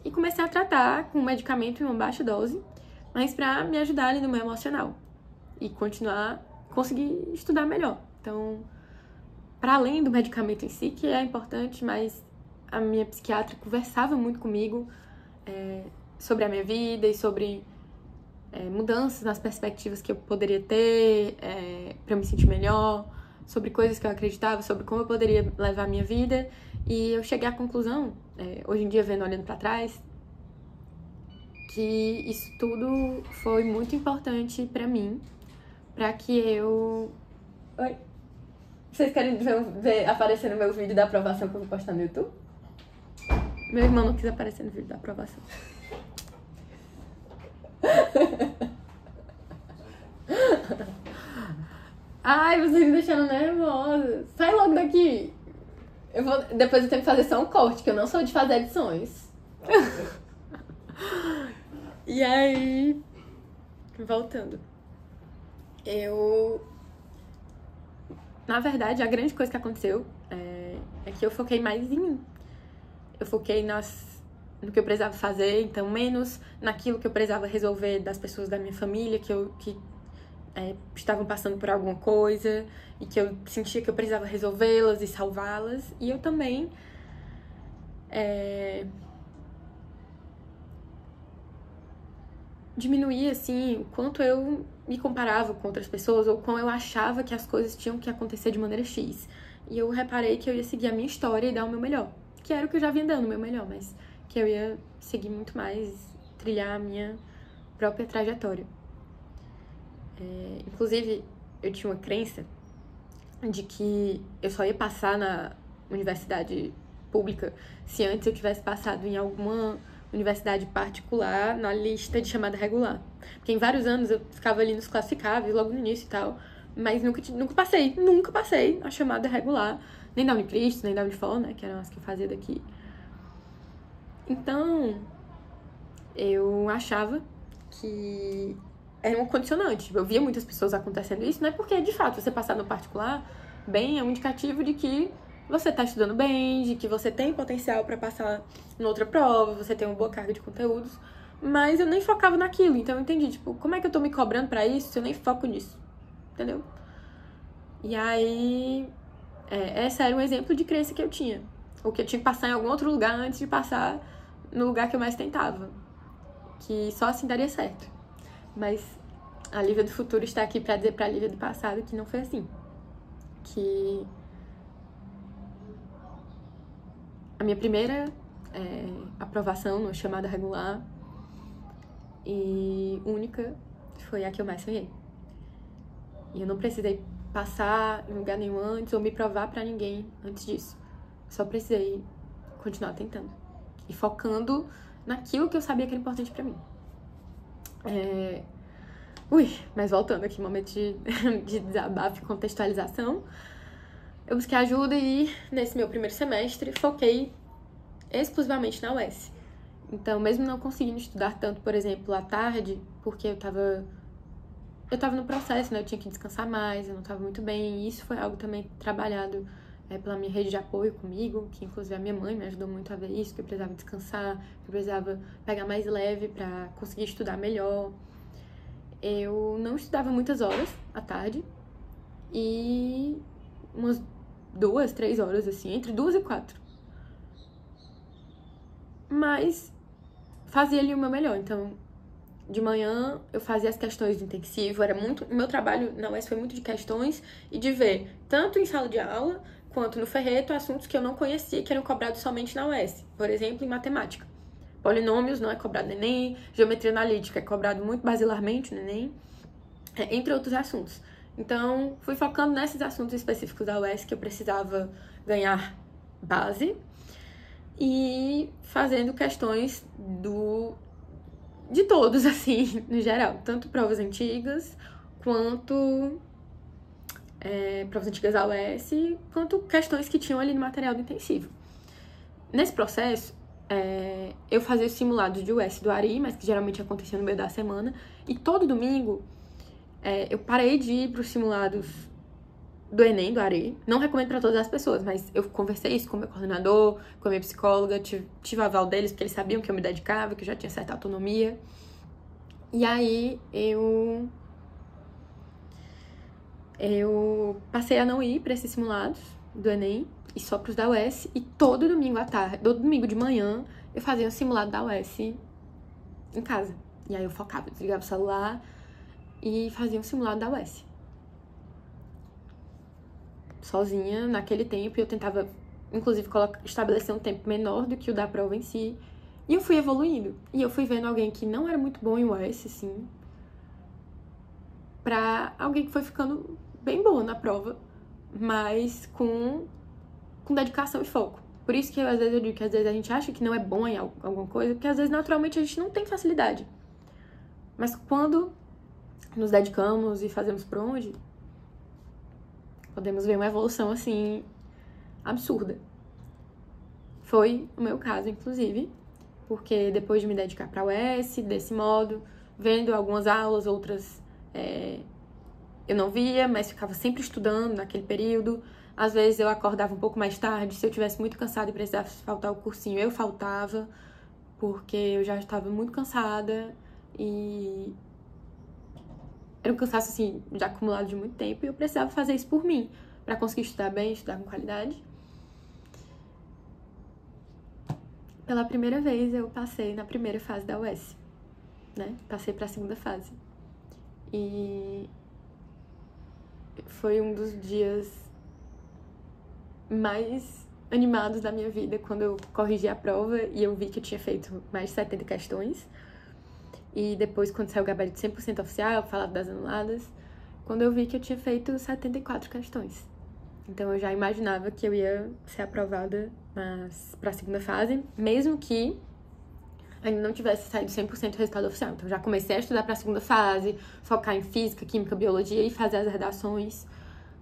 E comecei a tratar com um medicamento em uma baixa dose, mas pra me ajudar ali no meu emocional. E conseguir estudar melhor. Então, para além do medicamento em si, que é importante, mas a minha psiquiatra conversava muito comigo sobre a minha vida e sobre mudanças nas perspectivas que eu poderia ter para eu me sentir melhor, sobre coisas que eu acreditava, sobre como eu poderia levar a minha vida. E eu cheguei à conclusão, hoje em dia, olhando para trás, que isso tudo foi muito importante pra mim, pra que eu... Oi? Vocês querem ver aparecer no meu vídeo da aprovação que eu vou postar no YouTube? Meu irmão não quis aparecer no vídeo da aprovação. Ai, vocês me deixaram nervosa. Sai logo daqui. Depois eu tenho que fazer só um corte, que eu não sou de fazer edições. E aí, voltando, na verdade, a grande coisa que aconteceu é que eu foquei mais em mim. Eu foquei no que eu precisava fazer, então menos naquilo que eu precisava resolver das pessoas da minha família que estavam passando por alguma coisa e que eu sentia que eu precisava resolvê-las e salvá-las. E eu também diminuir, assim, o quanto eu me comparava com outras pessoas ou como eu achava que as coisas tinham que acontecer de maneira X. E eu reparei que eu ia seguir a minha história e dar o meu melhor. Que era o que eu já vinha dando, o meu melhor, mas que eu ia seguir muito mais, trilhar a minha própria trajetória. Inclusive, eu tinha uma crença de que eu só ia passar na universidade pública se antes eu tivesse passado em alguma universidade particular na lista de chamada regular. Porque em vários anos eu ficava ali nos classificáveis, logo no início e tal, mas nunca passei a chamada regular, nem da Unicristo, nem da Unifor, né, que eram as que eu fazia daqui. Então, eu achava que era um condicionante. Eu via muitas pessoas acontecendo isso, não é porque, de fato, você passar no particular, bem, é um indicativo de que você tá estudando bem, de que você tem potencial para passar em outra prova, você tem uma boa carga de conteúdos, mas eu nem focava naquilo, então eu entendi, tipo, como é que eu tô me cobrando pra isso se eu nem foco nisso, entendeu? E aí, essa era um exemplo de crença que eu tinha, ou que eu tinha que passar em algum outro lugar antes de passar no lugar que eu mais tentava, que só assim daria certo. Mas a Lívia do futuro está aqui pra dizer pra Lívia do passado que não foi assim, que a minha primeira aprovação no chamada regular e única foi a que eu mais sonhei. E eu não precisei passar em lugar nenhum antes ou me provar pra ninguém antes disso. Só precisei continuar tentando e focando naquilo que eu sabia que era importante pra mim. Mas voltando aqui, momento de desabafo e contextualização. Eu busquei ajuda e, nesse meu primeiro semestre, foquei exclusivamente na UES. Então, mesmo não conseguindo estudar tanto, por exemplo, à tarde, porque eu tava no processo, né? Eu tinha que descansar mais, eu não tava muito bem. E isso foi algo também trabalhado pela minha rede de apoio comigo, que inclusive a minha mãe me ajudou muito a ver isso, que eu precisava descansar, que eu precisava pegar mais leve pra conseguir estudar melhor. Eu não estudava muitas horas à tarde e umas 2, 3 horas, assim, entre 2 e 4. Mas fazia ali o meu melhor. Então, de manhã eu fazia as questões do intensivo, o meu trabalho na UES foi muito de questões e de ver, tanto em sala de aula quanto no Ferreto, assuntos que eu não conhecia que eram cobrados somente na UES. Por exemplo, em matemática. Polinômios não é cobrado no Enem, geometria analítica é cobrado muito basilarmente no Enem, entre outros assuntos. Então, fui focando nesses assuntos específicos da UES que eu precisava ganhar base e fazendo questões de todos, assim, no geral. Tanto provas antigas, quanto provas antigas da UES, quanto questões que tinham ali no material do intensivo. Nesse processo, eu fazia os simulados de UES do ARI, mas que geralmente acontecia no meio da semana, e todo domingo eu parei de ir para os simulados do Enem, do ARI. Não recomendo para todas as pessoas, mas eu conversei isso com o meu coordenador, com a minha psicóloga, tive o aval deles, porque eles sabiam que eu me dedicava, que eu já tinha certa autonomia. E aí eu passei a não ir para esses simulados do Enem e só pros da UES, e todo domingo à tarde, todo domingo de manhã, eu fazia um simulado da UES em casa. E aí eu focava, desligava o celular e fazia um simulado da UES. Sozinha, naquele tempo, e eu tentava, inclusive, estabelecer um tempo menor do que o da prova em si. E eu fui evoluindo. E eu fui vendo alguém que não era muito bom em UES, assim, pra alguém que foi ficando bem boa na prova, mas com dedicação e foco. Por isso que às vezes eu digo que às vezes a gente acha que não é bom em alguma coisa, porque às vezes naturalmente a gente não tem facilidade. Mas quando nos dedicamos e fazemos por onde, podemos ver uma evolução assim absurda. Foi o meu caso, inclusive, porque depois de me dedicar para a UES, desse modo, vendo algumas aulas, outras eu não via, mas ficava sempre estudando naquele período. Às vezes eu acordava um pouco mais tarde, se eu estivesse muito cansada e precisasse faltar o cursinho, eu faltava, porque eu já estava muito cansada e era um cansaço, assim, já acumulado de muito tempo, e eu precisava fazer isso por mim, para conseguir estudar bem, estudar com qualidade. Pela primeira vez eu passei na primeira fase da UES, né? Passei para a segunda fase. E foi um dos dias mais animados da minha vida, quando eu corrigi a prova e eu vi que eu tinha feito mais de 70 questões. E depois, quando saiu o gabarito 100% oficial, eu falava das anuladas, quando eu vi que eu tinha feito 74 questões. Então eu já imaginava que eu ia ser aprovada para a segunda fase, mesmo que ainda não tivesse saído 100% o resultado oficial. Então já comecei a estudar para a segunda fase, focar em física, química, biologia e fazer as redações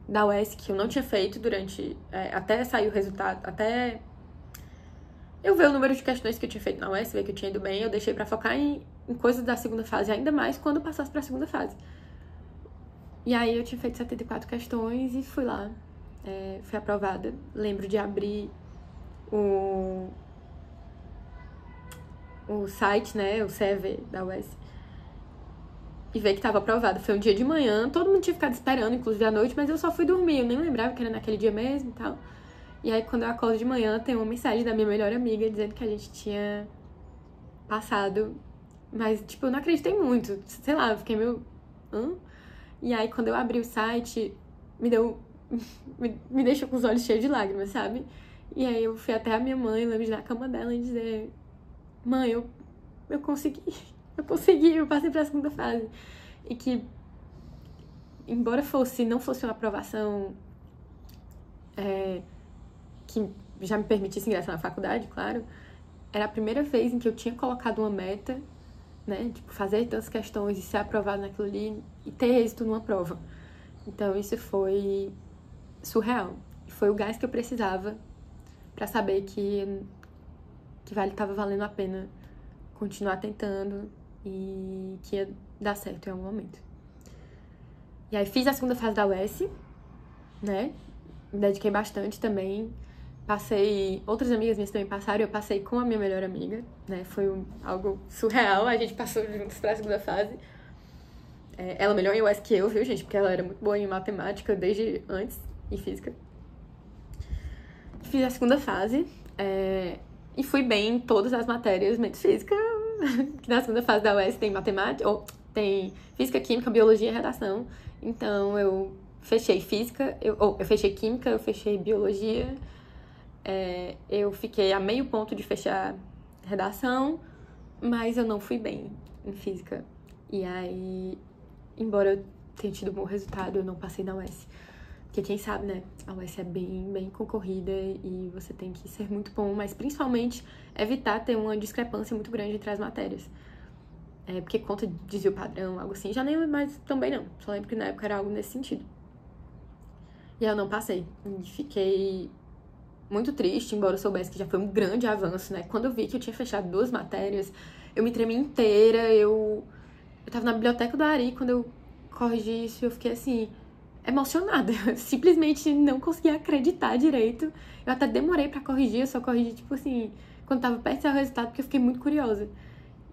da UES, que eu não tinha feito durante... até sair o resultado, até eu ver o número de questões que eu tinha feito na UES, ver que eu tinha ido bem, eu deixei pra focar em coisas da segunda fase, ainda mais quando eu passasse pra segunda fase. E aí eu tinha feito 74 questões e fui lá, fui aprovada. Lembro de abrir o site, né, o CV da UES, e ver que tava aprovada. Foi um dia de manhã, todo mundo tinha ficado esperando, inclusive à noite, mas eu só fui dormir, eu nem lembrava que era naquele dia mesmo e tal. E aí, quando eu acordo de manhã, tem uma mensagem da minha melhor amiga dizendo que a gente tinha passado. Mas, tipo, eu não acreditei muito. Sei lá, eu fiquei meio... Hã? E aí, quando eu abri o site, me deixou com os olhos cheios de lágrimas, sabe? E aí, eu fui até a minha mãe, lembro de ir na cama dela e dizer: mãe, eu consegui. Eu passei pra segunda fase. E que, embora não fosse uma aprovação... que já me permitisse ingressar na faculdade, claro, era a primeira vez em que eu tinha colocado uma meta, né, tipo, fazer tantas questões e ser aprovado naquilo ali e ter êxito numa prova. Então isso foi surreal. E foi o gás que eu precisava pra saber que estava valendo a pena continuar tentando e que ia dar certo em algum momento. E aí fiz a segunda fase da UES, né, me dediquei bastante também. Passei, outras amigas minhas também passaram, eu passei com a minha melhor amiga, né? Foi algo surreal, a gente passou juntos pra segunda fase. Ela melhor em UES que eu, viu, gente? Porque ela era muito boa em matemática desde antes, e física. Fiz a segunda fase, e fui bem em todas as matérias, menos física, que na segunda fase da UES tem matemática, ou tem física, química, biologia e redação. Então eu fechei física, eu fechei química, eu fechei biologia. Eu fiquei a meio ponto de fechar redação, mas eu não fui bem em física. E aí, embora eu tenha tido um bom resultado, eu não passei na UES. Porque quem sabe, né, a UES é bem, bem concorrida e você tem que ser muito bom, mas principalmente evitar ter uma discrepância muito grande entre as matérias. Porque conta desvio padrão, algo assim. Já nem lembro mais também não. Só lembro que na época era algo nesse sentido. E aí eu não passei. E fiquei muito triste, embora eu soubesse que já foi um grande avanço, né? Quando eu vi que eu tinha fechado 2 matérias, eu me tremi inteira, eu tava na biblioteca do Ari quando eu corrigi isso e eu fiquei, assim, emocionada. Eu simplesmente não conseguia acreditar direito. Eu até demorei pra corrigir, eu só corrigi, tipo assim, quando tava perto do seu resultado, porque eu fiquei muito curiosa.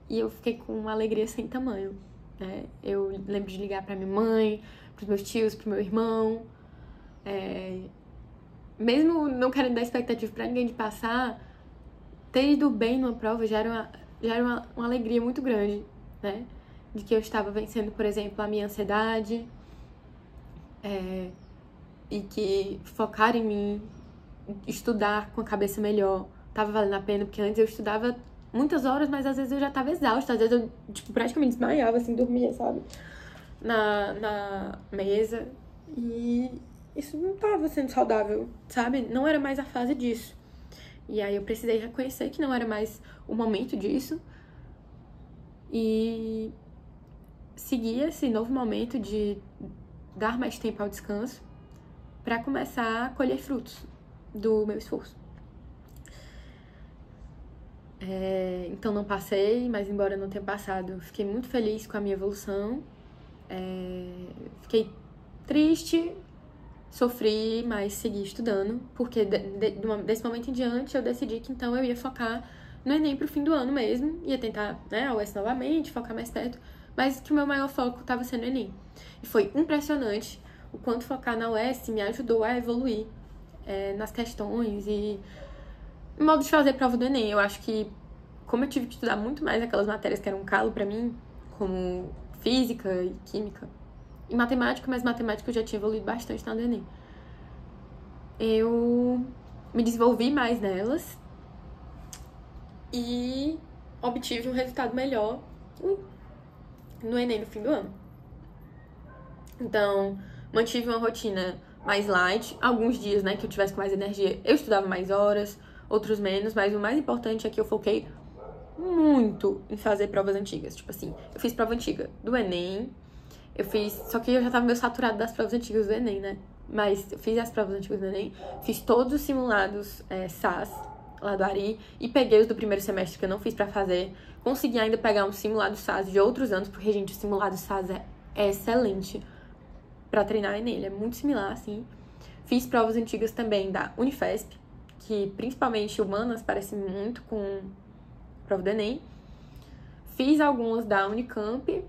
E eu fiquei com uma alegria sem tamanho, né? Eu lembro de ligar pra minha mãe, pros meus tios, pro meu irmão, mesmo não querendo dar expectativa pra ninguém de passar, ter ido bem numa prova já era uma alegria muito grande, né? De que eu estava vencendo, por exemplo, a minha ansiedade, e que focar em mim, estudar com a cabeça melhor, tava valendo a pena, porque antes eu estudava muitas horas, mas às vezes eu já tava exausta, às vezes eu, tipo, praticamente desmaiava, assim, dormia, sabe? Na mesa, e isso não tava sendo saudável, sabe? Não era mais a fase disso. E aí eu precisei reconhecer que não era mais o momento disso e seguir esse novo momento de dar mais tempo ao descanso para começar a colher frutos do meu esforço. Então não passei, mas embora não tenha passado, fiquei muito feliz com a minha evolução. Fiquei triste, sofri, mas segui estudando, porque desse momento em diante eu decidi que então eu ia focar no Enem pro fim do ano mesmo, ia tentar, né, a UES novamente, focar mais perto, mas que o meu maior foco estava sendo o Enem. E foi impressionante o quanto focar na UES me ajudou a evoluir nas questões e no modo de fazer prova do Enem. Eu acho que, como eu tive que estudar muito mais aquelas matérias que eram um calo pra mim, como física e química, e matemática, mas matemática eu já tinha evoluído bastante na do Enem. Eu me desenvolvi mais nelas e obtive um resultado melhor no Enem no fim do ano. Então, mantive uma rotina mais light. Alguns dias, né, que eu tivesse com mais energia, eu estudava mais horas, outros menos, mas o mais importante é que eu foquei muito em fazer provas antigas. Tipo assim, eu fiz prova antiga do Enem, só que eu já tava meio saturada das provas antigas do Enem, né? Mas eu fiz as provas antigas do Enem, fiz todos os simulados SAS lá do Ari e peguei os do primeiro semestre que eu não fiz pra fazer. Consegui ainda pegar um simulado SAS de outros anos, porque, gente, o simulado SAS é excelente pra treinar Enem, ele é muito similar, assim. Fiz provas antigas também da Unifesp, que principalmente humanas parece muito com a prova do Enem. Fiz algumas da Unicamp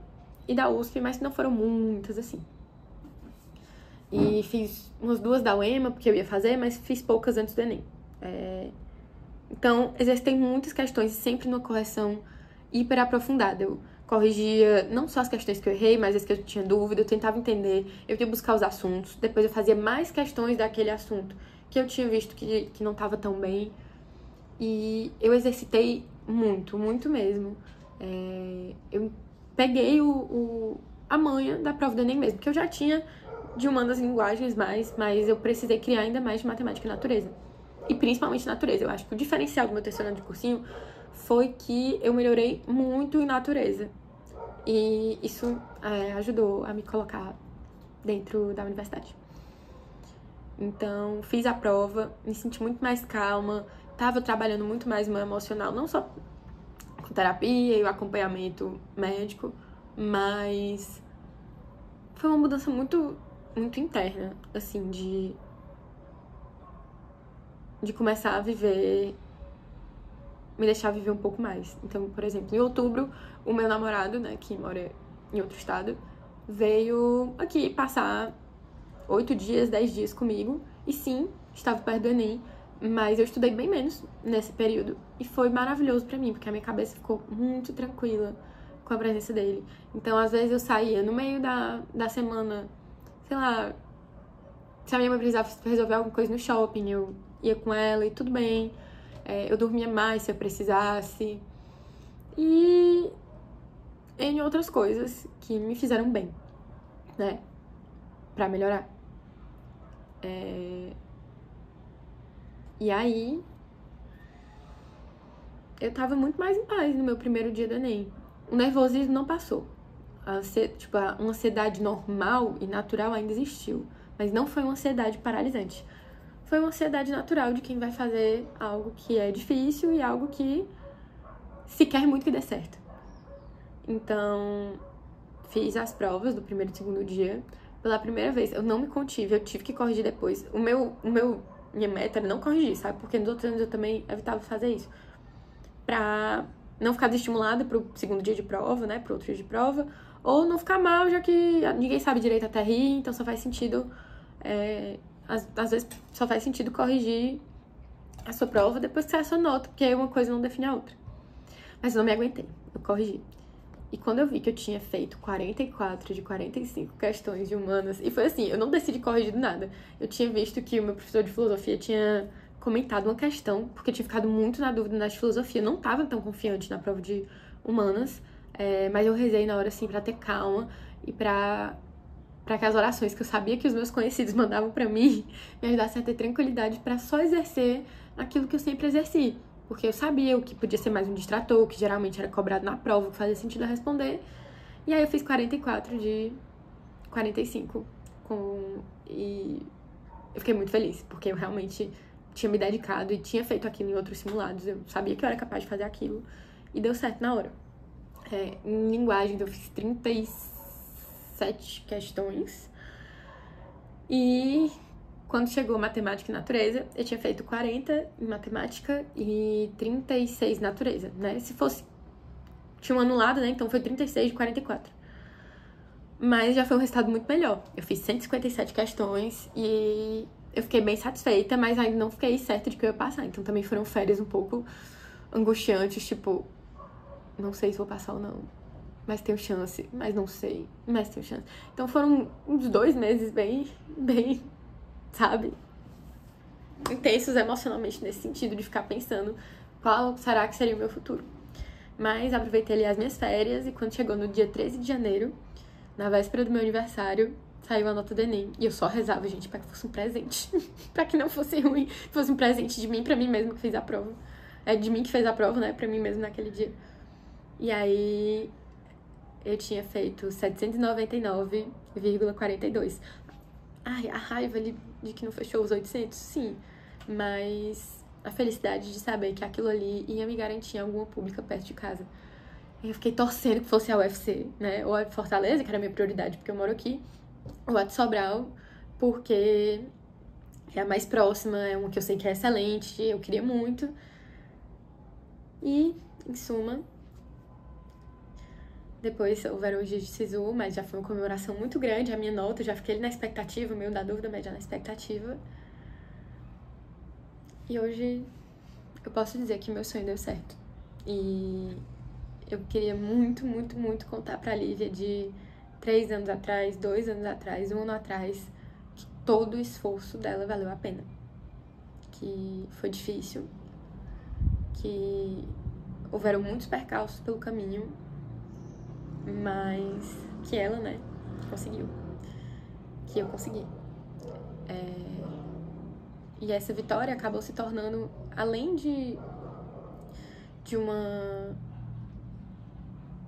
e da USP, mas não foram muitas, assim. E fiz umas 2 da UEMA, porque eu ia fazer, mas fiz poucas antes do Enem. Então, exercitei muitas questões, sempre numa correção hiper aprofundada. Eu corrigia não só as questões que eu errei, mas as que eu tinha dúvida, eu tentava entender, eu ia buscar os assuntos, depois eu fazia mais questões daquele assunto que eu tinha visto que não estava tão bem. E eu exercitei muito, muito mesmo. Eu peguei a manha da prova do Enem mesmo, que eu já tinha de humanas linguagens mas eu precisei criar ainda mais de matemática e natureza. E principalmente natureza. Eu acho que o diferencial do meu terceiro ano de cursinho foi que eu melhorei muito em natureza. E isso ajudou a me colocar dentro da universidade. Então, fiz a prova, me senti muito mais calma, tava trabalhando muito mais o meu emocional, não só com terapia e o acompanhamento médico, mas foi uma mudança muito, muito interna, assim, de começar a viver, me deixar viver um pouco mais. Então, por exemplo, em outubro, o meu namorado, né, que mora em outro estado, veio aqui passar 8 dias, 10 dias comigo, e sim, estava perto do Enem, mas eu estudei bem menos nesse período, e foi maravilhoso pra mim, porque a minha cabeça ficou muito tranquila com a presença dele. Então, às vezes eu saía no meio da semana, sei lá, se a minha mãe precisava resolver alguma coisa no shopping, eu ia com ela e tudo bem. Eu dormia mais se eu precisasse. E em outras coisas que me fizeram bem, né? Pra melhorar. E aí, eu tava muito mais em paz no meu primeiro dia do Enem. O nervosismo não passou. Uma ansiedade normal e natural ainda existiu. Mas não foi uma ansiedade paralisante. Foi uma ansiedade natural de quem vai fazer algo que é difícil e algo que se quer muito que dê certo. Então, fiz as provas do primeiro e segundo dia. Pela primeira vez, eu não me contive, eu tive que corrigir depois. Minha meta era não corrigir, sabe? Porque nos outros anos eu também evitava fazer isso. Pra não ficar desestimulada pro segundo dia de prova, né? Pro outro dia de prova. Ou não ficar mal, já que ninguém sabe direito até rir, então só faz sentido às vezes só faz sentido corrigir a sua prova depois que sai a sua nota, porque aí uma coisa não define a outra. Mas eu não me aguentei, eu corrigi. E quando eu vi que eu tinha feito 44 de 45 questões de humanas, e foi assim, eu não decidi corrigir nada. Eu tinha visto que o meu professor de filosofia tinha comentado uma questão, porque eu tinha ficado muito na dúvida na de filosofia. Eu não estava tão confiante na prova de humanas, mas eu rezei na hora, assim, pra ter calma e pra que as orações que eu sabia que os meus conhecidos mandavam pra mim me ajudassem a ter tranquilidade pra só exercer aquilo que eu sempre exerci. Porque eu sabia o que podia ser mais um distrator, o que geralmente era cobrado na prova, o que fazia sentido eu responder. E aí eu fiz 44 de 45 e eu fiquei muito feliz, porque eu realmente tinha me dedicado e tinha feito aquilo em outros simulados. Eu sabia que eu era capaz de fazer aquilo e deu certo na hora. Em linguagens eu fiz 37 questões e quando chegou matemática e natureza, eu tinha feito 40 em matemática e 36 em natureza, né? Se fosse... Tinha um anulado, né? Então foi 36 de 44. Mas já foi um resultado muito melhor. Eu fiz 157 questões e eu fiquei bem satisfeita, mas ainda não fiquei certa de que eu ia passar. Então também foram férias um pouco angustiantes, tipo... Não sei se vou passar ou não. Mas tenho chance. Mas não sei. Mas tenho chance. Então foram uns 2 meses bem... sabe? Intensos emocionalmente nesse sentido de ficar pensando qual será que seria o meu futuro. Mas aproveitei ali as minhas férias e quando chegou no dia 13 de janeiro, na véspera do meu aniversário, saiu a nota do Enem. E eu só rezava, gente, pra que fosse um presente. Pra que não fosse ruim, fosse um presente de mim pra mim mesma que fiz a prova. De mim que fez a prova, né? Pra mim mesmo naquele dia. E aí eu tinha feito 799,42. Ai, a raiva de que não fechou os 800, sim. Mas a felicidade de saber que aquilo ali ia me garantir alguma pública perto de casa. Eu fiquei torcendo que fosse a UFC, né? Ou a Fortaleza, que era a minha prioridade, porque eu moro aqui. Ou a de Sobral, porque é a mais próxima, é uma que eu sei que é excelente, eu queria muito. E, em suma... Depois houveram os dias de SISU, mas já foi uma comemoração muito grande. A minha nota, eu já fiquei ali na expectativa, meio da dúvida, mas já na expectativa. E hoje eu posso dizer que meu sonho deu certo. E eu queria muito, muito, muito contar pra Lívia de 3 anos atrás, 2 anos atrás, 1 ano atrás, que todo o esforço dela valeu a pena. Que foi difícil, que houveram muitos percalços pelo caminho, mas que ela, né, conseguiu. Que eu consegui. E essa vitória acabou se tornando, além de uma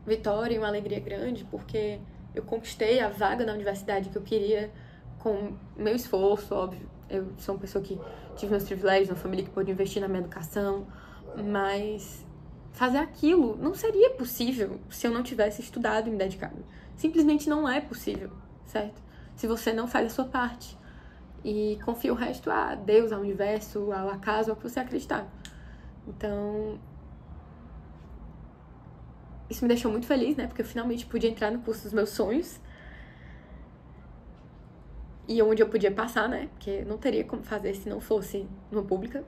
vitória e uma alegria grande, porque eu conquistei a vaga na universidade que eu queria com meu esforço, óbvio. Eu sou uma pessoa que tive meus privilégios, uma família que pôde investir na minha educação, mas fazer aquilo não seria possível se eu não tivesse estudado e me dedicado. Simplesmente não é possível, certo? Se você não faz a sua parte. E confia o resto a Deus, ao universo, ao acaso, ao que você acreditar. Então, isso me deixou muito feliz, né? Porque eu finalmente pude entrar no curso dos meus sonhos. E onde eu podia passar, né? Porque não teria como fazer se não fosse numa pública.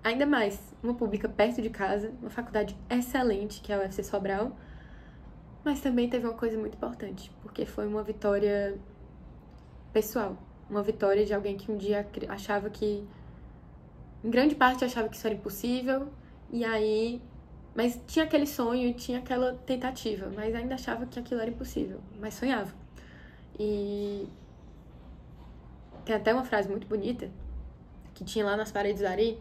Ainda mais, uma pública perto de casa, uma faculdade excelente, que é a UFC Sobral. Mas também teve uma coisa muito importante, porque foi uma vitória pessoal. Uma vitória de alguém que um dia achava que... Em grande parte achava que isso era impossível. E aí... Mas tinha aquele sonho, tinha aquela tentativa. Mas ainda achava que aquilo era impossível. Mas sonhava. E... Tem até uma frase muito bonita, que tinha lá nas paredes do Ari,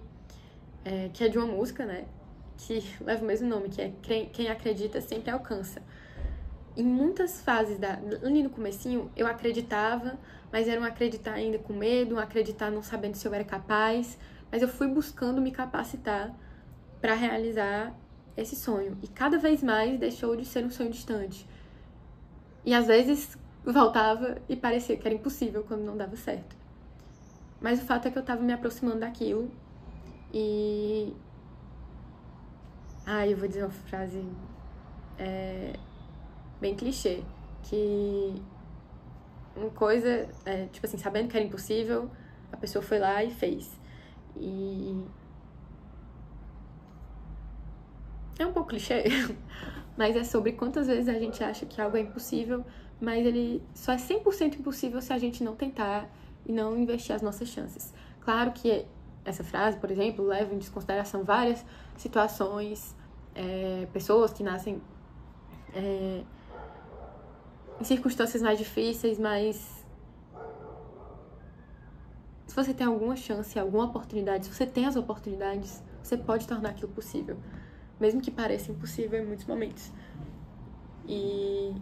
que é de uma música, né? Que leva o mesmo nome, que é Quem acredita sempre alcança. Em muitas fases, ali no comecinho, eu acreditava, mas era um acreditar ainda com medo, um acreditar não sabendo se eu era capaz, mas eu fui buscando me capacitar para realizar esse sonho. E cada vez mais deixou de ser um sonho distante. E às vezes voltava e parecia que era impossível quando não dava certo. Mas o fato é que eu tava me aproximando daquilo e... eu vou dizer uma frase... bem clichê, que uma coisa, tipo assim, sabendo que era impossível, a pessoa foi lá e fez. E é um pouco clichê, mas é sobre quantas vezes a gente acha que algo é impossível, mas ele só é 100% impossível se a gente não tentar e não investir as nossas chances. Claro que essa frase, por exemplo, leva em desconsideração várias situações, pessoas que nascem em circunstâncias mais difíceis, mas se você tem alguma chance, alguma oportunidade, se você tem as oportunidades, você pode tornar aquilo possível, mesmo que pareça impossível em muitos momentos. E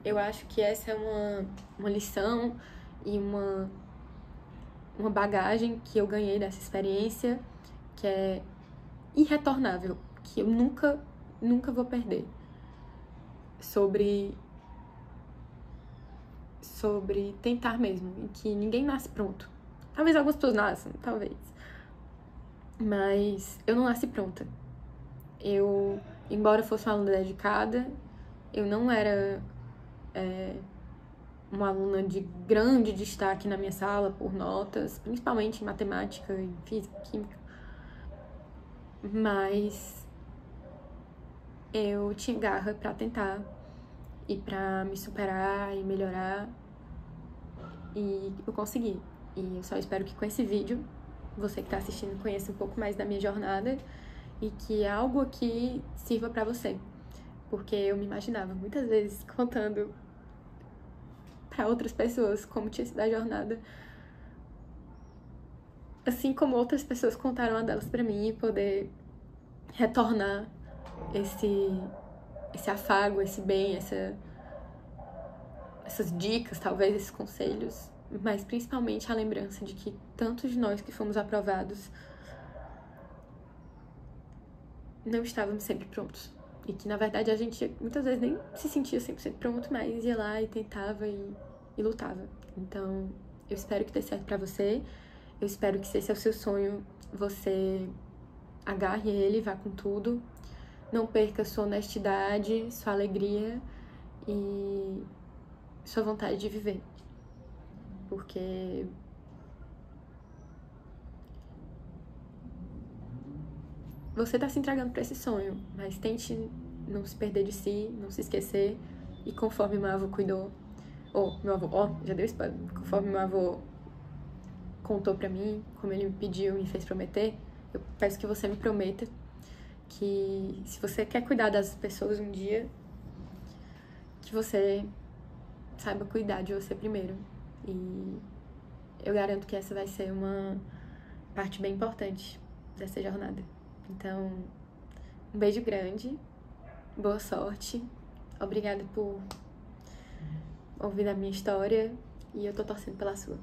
eu acho que essa é uma lição e uma bagagem que eu ganhei dessa experiência, que é irretornável, que eu nunca vou perder. Sobre tentar mesmo, e que ninguém nasce pronto. Talvez algumas pessoas nasçam, talvez. Mas eu não nasci pronta. Embora eu fosse uma aluna dedicada, eu não era uma aluna de grande destaque na minha sala por notas, principalmente em matemática, em física, química. Mas eu tinha garra pra tentar e pra me superar e melhorar, e eu consegui. E eu só espero que com esse vídeo, você que tá assistindo conheça um pouco mais da minha jornada e que algo aqui sirva pra você. Porque eu me imaginava muitas vezes contando pra outras pessoas como tinha sido a jornada, assim como outras pessoas contaram a delas pra mim, e poder retornar esse afago, esse bem, essas dicas, talvez esses conselhos, mas principalmente a lembrança de que tantos de nós que fomos aprovados não estávamos sempre prontos. E que, na verdade, a gente muitas vezes nem se sentia 100% pronto, mas ia lá e tentava e lutava. Então, eu espero que dê certo pra você. Eu espero que se esse é o seu sonho, você agarre ele, vá com tudo. Não perca sua honestidade, sua alegria e sua vontade de viver. Porque você tá se entregando pra esse sonho, mas tente não se perder de si, não se esquecer. E conforme meu avô cuidou, já deu spoiler, conforme meu avô contou pra mim, como ele me pediu, me fez prometer, eu peço que você me prometa que se você quer cuidar das pessoas um dia, que você saiba cuidar de você primeiro. E eu garanto que essa vai ser uma parte bem importante dessa jornada. Então, um beijo grande, boa sorte, obrigada por ouvir a minha história e eu tô torcendo pela sua.